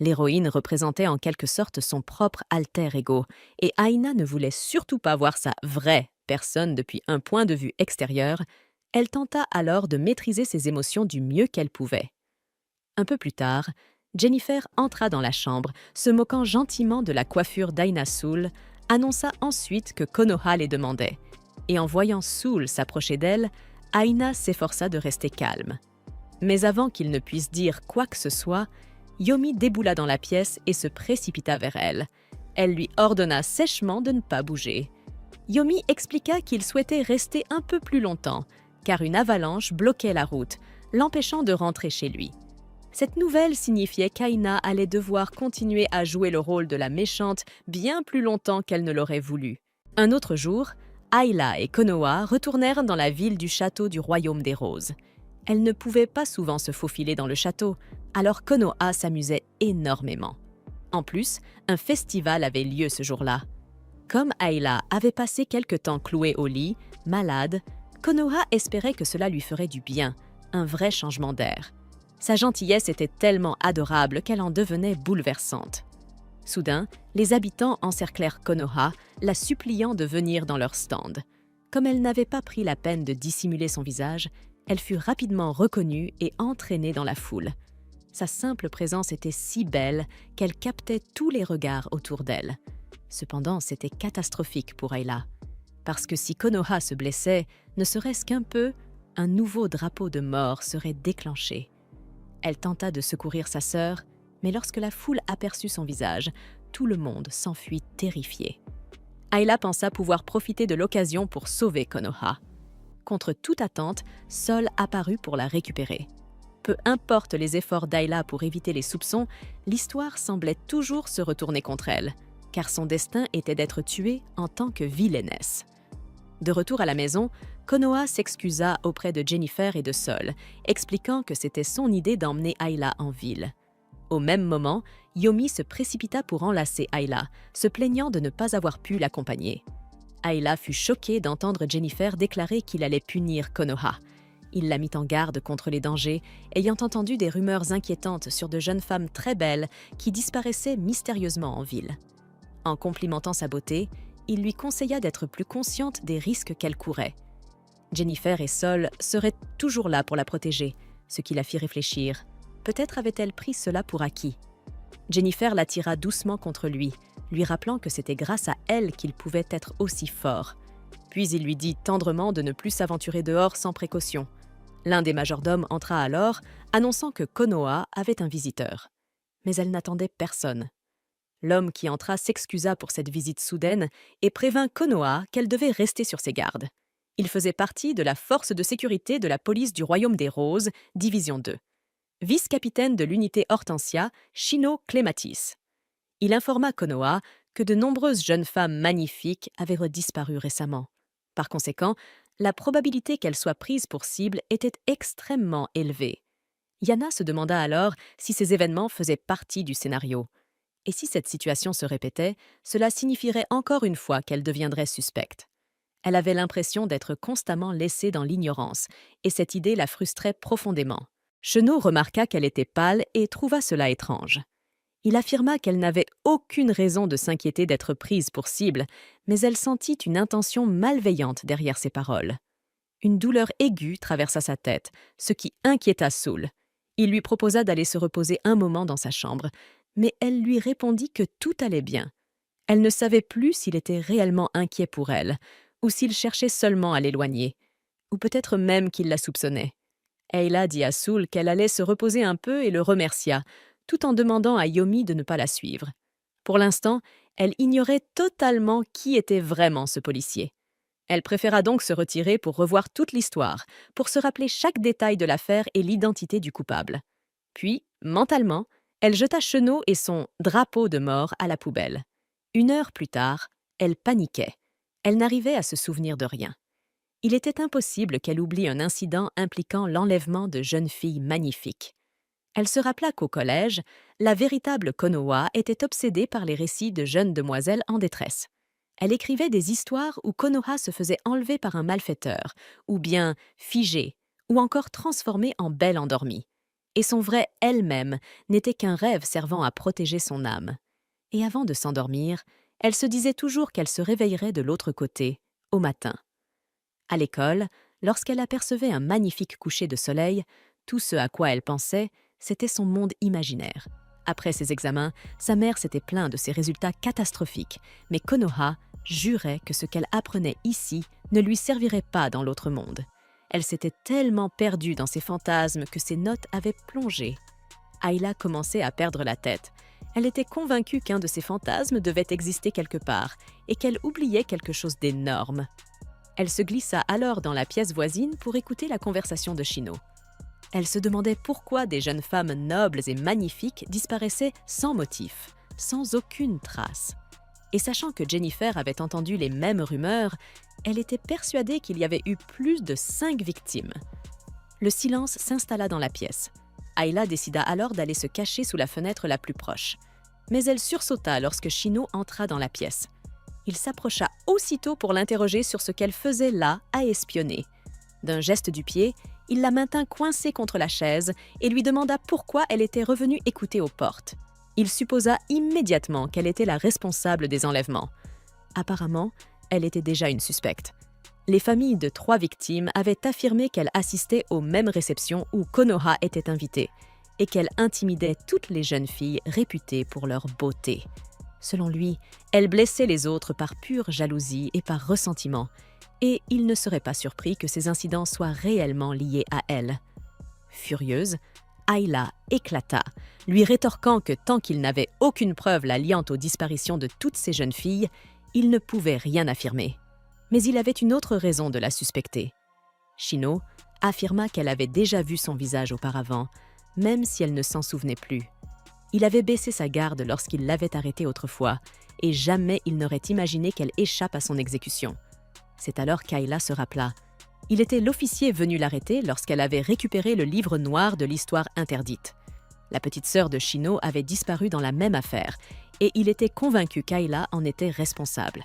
L'héroïne représentait en quelque sorte son propre alter ego, et Aina ne voulait surtout pas voir sa vraie personne depuis un point de vue extérieur. Elle tenta alors de maîtriser ses émotions du mieux qu'elle pouvait. Un peu plus tard, Jennifer entra dans la chambre, se moquant gentiment de la coiffure d'Aina. Soul annonça ensuite que Konoha les demandait, et en voyant Soul s'approcher d'elle, Aina s'efforça de rester calme. Mais avant qu'il ne puisse dire quoi que ce soit, Yomi déboula dans la pièce et se précipita vers elle. Elle lui ordonna sèchement de ne pas bouger. Yomi expliqua qu'il souhaitait rester un peu plus longtemps, car une avalanche bloquait la route, l'empêchant de rentrer chez lui. Cette nouvelle signifiait qu'Aina allait devoir continuer à jouer le rôle de la méchante bien plus longtemps qu'elle ne l'aurait voulu. Un autre jour, Ayla et Konoha retournèrent dans la ville du château du Royaume des Roses. Elle ne pouvait pas souvent se faufiler dans le château, alors Konoha s'amusait énormément. En plus, un festival avait lieu ce jour-là. Comme Ayla avait passé quelque temps clouée au lit, malade, Konoha espérait que cela lui ferait du bien, un vrai changement d'air. Sa gentillesse était tellement adorable qu'elle en devenait bouleversante. Soudain, les habitants encerclèrent Konoha, la suppliant de venir dans leur stand. Comme elle n'avait pas pris la peine de dissimuler son visage, elle fut rapidement reconnue et entraînée dans la foule. Sa simple présence était si belle qu'elle captait tous les regards autour d'elle. Cependant, c'était catastrophique pour Ayla. parce que si Konoha se blessait, ne serait-ce qu'un peu, un nouveau drapeau de mort serait déclenché. Elle tenta de secourir sa sœur, mais lorsque la foule aperçut son visage, tout le monde s'enfuit terrifié. Ayla pensa pouvoir profiter de l'occasion pour sauver Konoha. Contre toute attente, Sol apparut pour la récupérer. Peu importe les efforts d'Ayla pour éviter les soupçons, l'histoire semblait toujours se retourner contre elle, car son destin était d'être tuée en tant que vilainesse. De retour à la maison, Konoha s'excusa auprès de Jennifer et de Sol, expliquant que c'était son idée d'emmener Ayla en ville. Au même moment, Yomi se précipita pour enlacer Ayla, se plaignant de ne pas avoir pu l'accompagner. Ayla fut choquée d'entendre Jennifer déclarer qu'il allait punir Konoha. Il la mit en garde contre les dangers, ayant entendu des rumeurs inquiétantes sur de jeunes femmes très belles qui disparaissaient mystérieusement en ville. En complimentant sa beauté, il lui conseilla d'être plus consciente des risques qu'elle courait. Jennifer et Sol seraient toujours là pour la protéger, ce qui la fit réfléchir. Peut-être avait-elle pris cela pour acquis. Jennifer l'attira doucement contre lui, lui rappelant que c'était grâce à elle qu'il pouvait être aussi fort. Puis il lui dit tendrement de ne plus s'aventurer dehors sans précaution. L'un des majordomes entra alors, annonçant que Konoha avait un visiteur. Mais elle n'attendait personne. L'homme qui entra s'excusa pour cette visite soudaine et prévint Konoha qu'elle devait rester sur ses gardes. Il faisait partie de la force de sécurité de la police du Royaume des Roses, Division 2. Vice-capitaine de l'unité Hortensia, Shino Clematis. Il informa Konoha que de nombreuses jeunes femmes magnifiques avaient disparu récemment. Par conséquent, la probabilité qu'elle soit prise pour cible était extrêmement élevée. Yana se demanda alors si ces événements faisaient partie du scénario. Et si cette situation se répétait, cela signifierait encore une fois qu'elle deviendrait suspecte. Elle avait l'impression d'être constamment laissée dans l'ignorance, et cette idée la frustrait profondément. Chenot remarqua qu'elle était pâle et trouva cela étrange. Il affirma qu'elle n'avait aucune raison de s'inquiéter d'être prise pour cible, mais elle sentit une intention malveillante derrière ses paroles. Une douleur aiguë traversa sa tête, ce qui inquiéta Soul. Il lui proposa d'aller se reposer un moment dans sa chambre, mais elle lui répondit que tout allait bien. Elle ne savait plus s'il était réellement inquiet pour elle, ou s'il cherchait seulement à l'éloigner, ou peut-être même qu'il la soupçonnait. Ayla dit à Soul qu'elle allait se reposer un peu et le remercia, tout en demandant à Yomi de ne pas la suivre. Pour l'instant, elle ignorait totalement qui était vraiment ce policier. Elle préféra donc se retirer pour revoir toute l'histoire, pour se rappeler chaque détail de l'affaire et l'identité du coupable. Puis, mentalement, elle jeta Chenot et son « drapeau de mort » à la poubelle. 1 heure plus tard, elle paniquait. Elle n'arrivait à se souvenir de rien. Il était impossible qu'elle oublie un incident impliquant l'enlèvement de jeunes filles magnifiques. Elle se rappela qu'au collège, la véritable Konoha était obsédée par les récits de jeunes demoiselles en détresse. Elle écrivait des histoires où Konoha se faisait enlever par un malfaiteur, ou bien figée, ou encore transformée en belle endormie. Et son vrai elle-même n'était qu'un rêve servant à protéger son âme. Et avant de s'endormir, elle se disait toujours qu'elle se réveillerait de l'autre côté, au matin. À l'école, lorsqu'elle apercevait un magnifique coucher de soleil, tout ce à quoi elle pensait, c'était son monde imaginaire. Après ses examens, sa mère s'était plainte de ses résultats catastrophiques, mais Konoha jurait que ce qu'elle apprenait ici ne lui servirait pas dans l'autre monde. Elle s'était tellement perdue dans ses fantasmes que ses notes avaient plongé. Ayla commençait à perdre la tête. Elle était convaincue qu'un de ses fantasmes devait exister quelque part et qu'elle oubliait quelque chose d'énorme. Elle se glissa alors dans la pièce voisine pour écouter la conversation de Shino. Elle se demandait pourquoi des jeunes femmes nobles et magnifiques disparaissaient sans motif, sans aucune trace. Et sachant que Jennifer avait entendu les mêmes rumeurs, elle était persuadée qu'il y avait eu plus de 5 victimes. Le silence s'installa dans la pièce. Ayla décida alors d'aller se cacher sous la fenêtre la plus proche. Mais elle sursauta lorsque Shino entra dans la pièce. Il s'approcha aussitôt pour l'interroger sur ce qu'elle faisait là à espionner. D'un geste du pied, il la maintint coincée contre la chaise et lui demanda pourquoi elle était revenue écouter aux portes. Il supposa immédiatement qu'elle était la responsable des enlèvements. Apparemment, elle était déjà une suspecte. Les familles de 3 victimes avaient affirmé qu'elle assistait aux mêmes réceptions où Konoha était invitée et qu'elle intimidait toutes les jeunes filles réputées pour leur beauté. Selon lui, elle blessait les autres par pure jalousie et par ressentiment, et il ne serait pas surpris que ces incidents soient réellement liés à elle. Furieuse, Ayla éclata, lui rétorquant que tant qu'il n'avait aucune preuve la liant aux disparitions de toutes ces jeunes filles, il ne pouvait rien affirmer. Mais il avait une autre raison de la suspecter. Chino affirma qu'elle avait déjà vu son visage auparavant, même si elle ne s'en souvenait plus. Il avait baissé sa garde lorsqu'il l'avait arrêtée autrefois, et jamais il n'aurait imaginé qu'elle échappe à son exécution. C'est alors qu'Ayla se rappela. Il était l'officier venu l'arrêter lorsqu'elle avait récupéré le livre noir de l'histoire interdite. La petite sœur de Chino avait disparu dans la même affaire, et il était convaincu qu'Ayla en était responsable.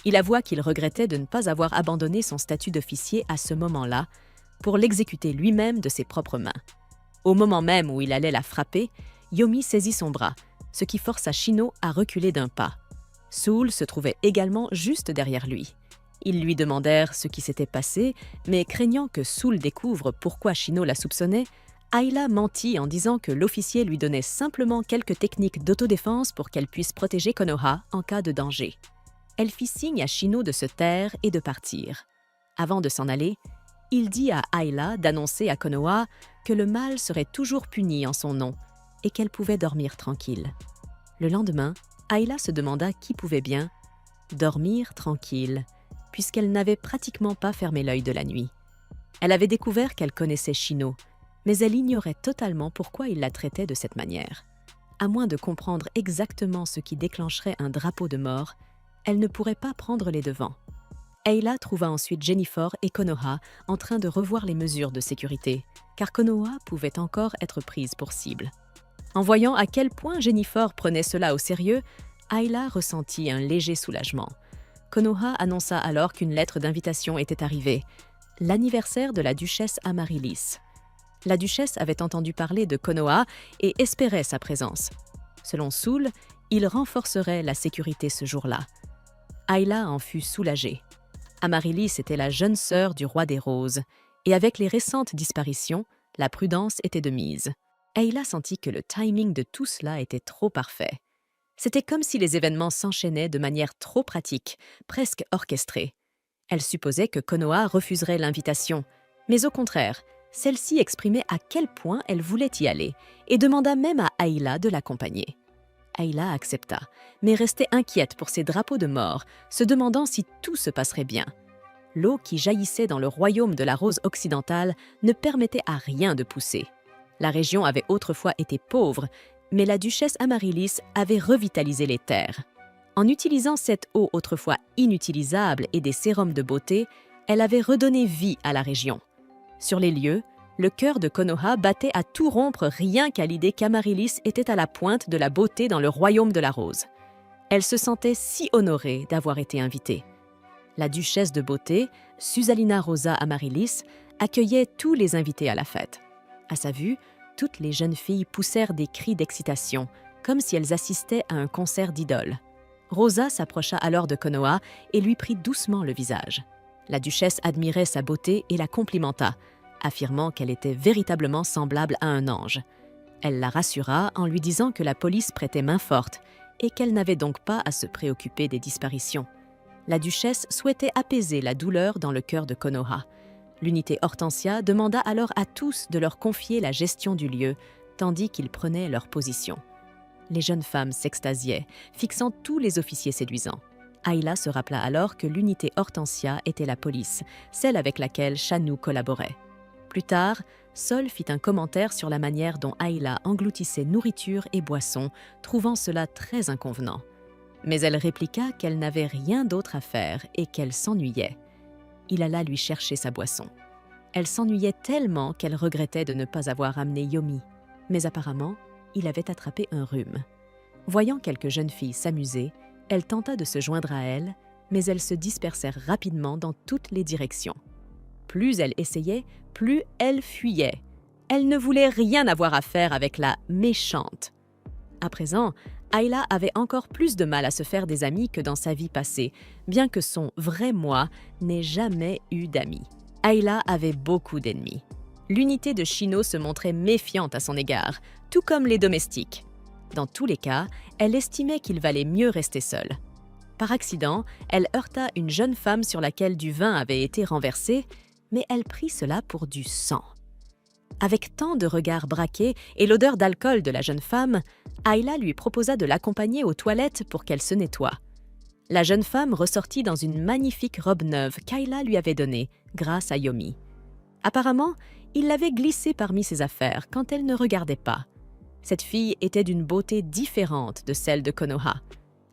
Il avoua qu'il regrettait de ne pas avoir abandonné son statut d'officier à ce moment-là, pour l'exécuter lui-même de ses propres mains. Au moment même où il allait la frapper, Yomi saisit son bras, ce qui força Chino à reculer d'un pas. Soul se trouvait également juste derrière lui. Ils lui demandèrent ce qui s'était passé, mais craignant que Soul découvre pourquoi Chino la soupçonnait, Ayla mentit en disant que l'officier lui donnait simplement quelques techniques d'autodéfense pour qu'elle puisse protéger Konoha en cas de danger. Elle fit signe à Chino de se taire et de partir. Avant de s'en aller, il dit à Ayla d'annoncer à Konoha que le mal serait toujours puni en son nom et qu'elle pouvait dormir tranquille. Le lendemain, Ayla se demanda qui pouvait bien dormir tranquille, puisqu'elle n'avait pratiquement pas fermé l'œil de la nuit. Elle avait découvert qu'elle connaissait Chino, mais elle ignorait totalement pourquoi il la traitait de cette manière. À moins de comprendre exactement ce qui déclencherait un drapeau de mort, elle ne pourrait pas prendre les devants. Ayla trouva ensuite Jennifer et Konoha en train de revoir les mesures de sécurité, car Konoha pouvait encore être prise pour cible. En voyant à quel point Jennifer prenait cela au sérieux, Ayla ressentit un léger soulagement. Konoha annonça alors qu'une lettre d'invitation était arrivée, l'anniversaire de la duchesse Amaryllis. La duchesse avait entendu parler de Konoha et espérait sa présence. Selon Soul, il renforcerait la sécurité ce jour-là. Ayla en fut soulagée. Amaryllis était la jeune sœur du roi des roses, et avec les récentes disparitions, la prudence était de mise. Ayla sentit que le timing de tout cela était trop parfait. C'était comme si les événements s'enchaînaient de manière trop pratique, presque orchestrée. Elle supposait que Konoha refuserait l'invitation, mais au contraire, celle-ci exprimait à quel point elle voulait y aller et demanda même à Ayla de l'accompagner. Ayla accepta, mais restait inquiète pour ses drapeaux de mort, se demandant si tout se passerait bien. L'eau qui jaillissait dans le royaume de la rose occidentale ne permettait à rien de pousser. La région avait autrefois été pauvre, mais la duchesse Amaryllis avait revitalisé les terres. En utilisant cette eau autrefois inutilisable et des sérums de beauté, elle avait redonné vie à la région. Sur les lieux, le cœur de Konoha battait à tout rompre rien qu'à l'idée qu'Amaryllis était à la pointe de la beauté dans le royaume de la rose. Elle se sentait si honorée d'avoir été invitée. La duchesse de beauté, Susalina Rosa Amaryllis, accueillait tous les invités à la fête. À sa vue, toutes les jeunes filles poussèrent des cris d'excitation, comme si elles assistaient à un concert d'idoles. Rosa s'approcha alors de Konoha et lui prit doucement le visage. La duchesse admirait sa beauté et la complimenta, affirmant qu'elle était véritablement semblable à un ange. Elle la rassura en lui disant que la police prêtait main forte et qu'elle n'avait donc pas à se préoccuper des disparitions. La duchesse souhaitait apaiser la douleur dans le cœur de Konoha. L'unité Hortensia demanda alors à tous de leur confier la gestion du lieu, tandis qu'ils prenaient leur position. Les jeunes femmes s'extasiaient, fixant tous les officiers séduisants. Ayla se rappela alors que l'unité Hortensia était la police, celle avec laquelle Shanou collaborait. Plus tard, Sol fit un commentaire sur la manière dont Ayla engloutissait nourriture et boissons, trouvant cela très inconvenant. Mais elle répliqua qu'elle n'avait rien d'autre à faire et qu'elle s'ennuyait. Il alla lui chercher sa boisson. Elle s'ennuyait tellement qu'elle regrettait de ne pas avoir amené Yomi, mais apparemment, il avait attrapé un rhume. Voyant quelques jeunes filles s'amuser, elle tenta de se joindre à elles, mais elles se dispersèrent rapidement dans toutes les directions. Plus elle essayait, plus elle fuyait. Elle ne voulait rien avoir à faire avec la méchante. À présent, Ayla avait encore plus de mal à se faire des amis que dans sa vie passée, bien que son vrai moi n'ait jamais eu d'amis. Ayla avait beaucoup d'ennemis. L'unité de Chino se montrait méfiante à son égard, tout comme les domestiques. Dans tous les cas, elle estimait qu'il valait mieux rester seule. Par accident, elle heurta une jeune femme sur laquelle du vin avait été renversé, mais elle prit cela pour du sang. Avec tant de regards braqués et l'odeur d'alcool de la jeune femme, Ayla lui proposa de l'accompagner aux toilettes pour qu'elle se nettoie. La jeune femme ressortit dans une magnifique robe neuve qu'Ayla lui avait donnée, grâce à Yomi. Apparemment, il l'avait glissée parmi ses affaires quand elle ne regardait pas. Cette fille était d'une beauté différente de celle de Konoha.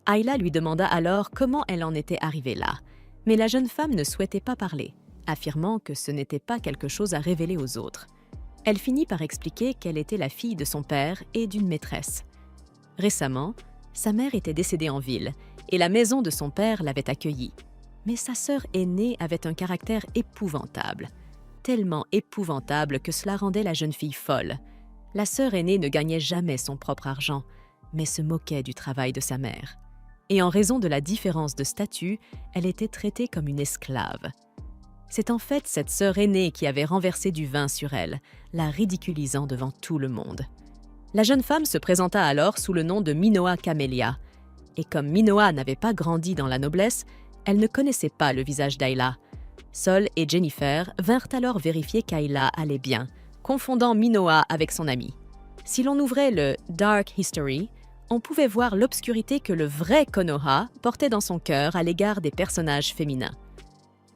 Ayla lui demanda alors comment elle en était arrivée là, mais la jeune femme ne souhaitait pas parler, affirmant que ce n'était pas quelque chose à révéler aux autres. Elle finit par expliquer qu'elle était la fille de son père et d'une maîtresse. Récemment, sa mère était décédée en ville et la maison de son père l'avait accueillie. Mais sa sœur aînée avait un caractère épouvantable. Tellement épouvantable que cela rendait la jeune fille folle. La sœur aînée ne gagnait jamais son propre argent, mais se moquait du travail de sa mère. Et en raison de la différence de statut, elle était traitée comme une esclave. C'est en fait cette sœur aînée qui avait renversé du vin sur elle, la ridiculisant devant tout le monde. La jeune femme se présenta alors sous le nom de Minoa Camélia. Et comme Minoa n'avait pas grandi dans la noblesse, elle ne connaissait pas le visage d'Ayla. Sol et Jennifer vinrent alors vérifier qu'Ayla allait bien, confondant Minoa avec son amie. Si l'on ouvrait le Dark History, on pouvait voir l'obscurité que le vrai Konoha portait dans son cœur à l'égard des personnages féminins.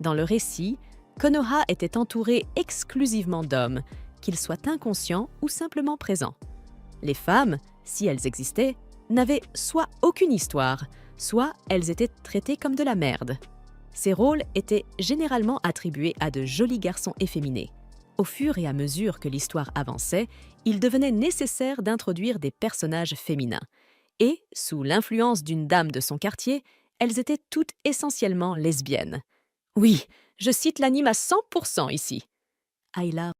Dans le récit, Konoha était entouré exclusivement d'hommes, qu'ils soient inconscients ou simplement présents. Les femmes, si elles existaient, n'avaient soit aucune histoire, soit elles étaient traitées comme de la merde. Ces rôles étaient généralement attribués à de jolis garçons efféminés. Au fur et à mesure que l'histoire avançait, il devenait nécessaire d'introduire des personnages féminins. Et, sous l'influence d'une dame de son quartier, elles étaient toutes essentiellement lesbiennes. Oui, je cite l'anime à 100% ici. Ayla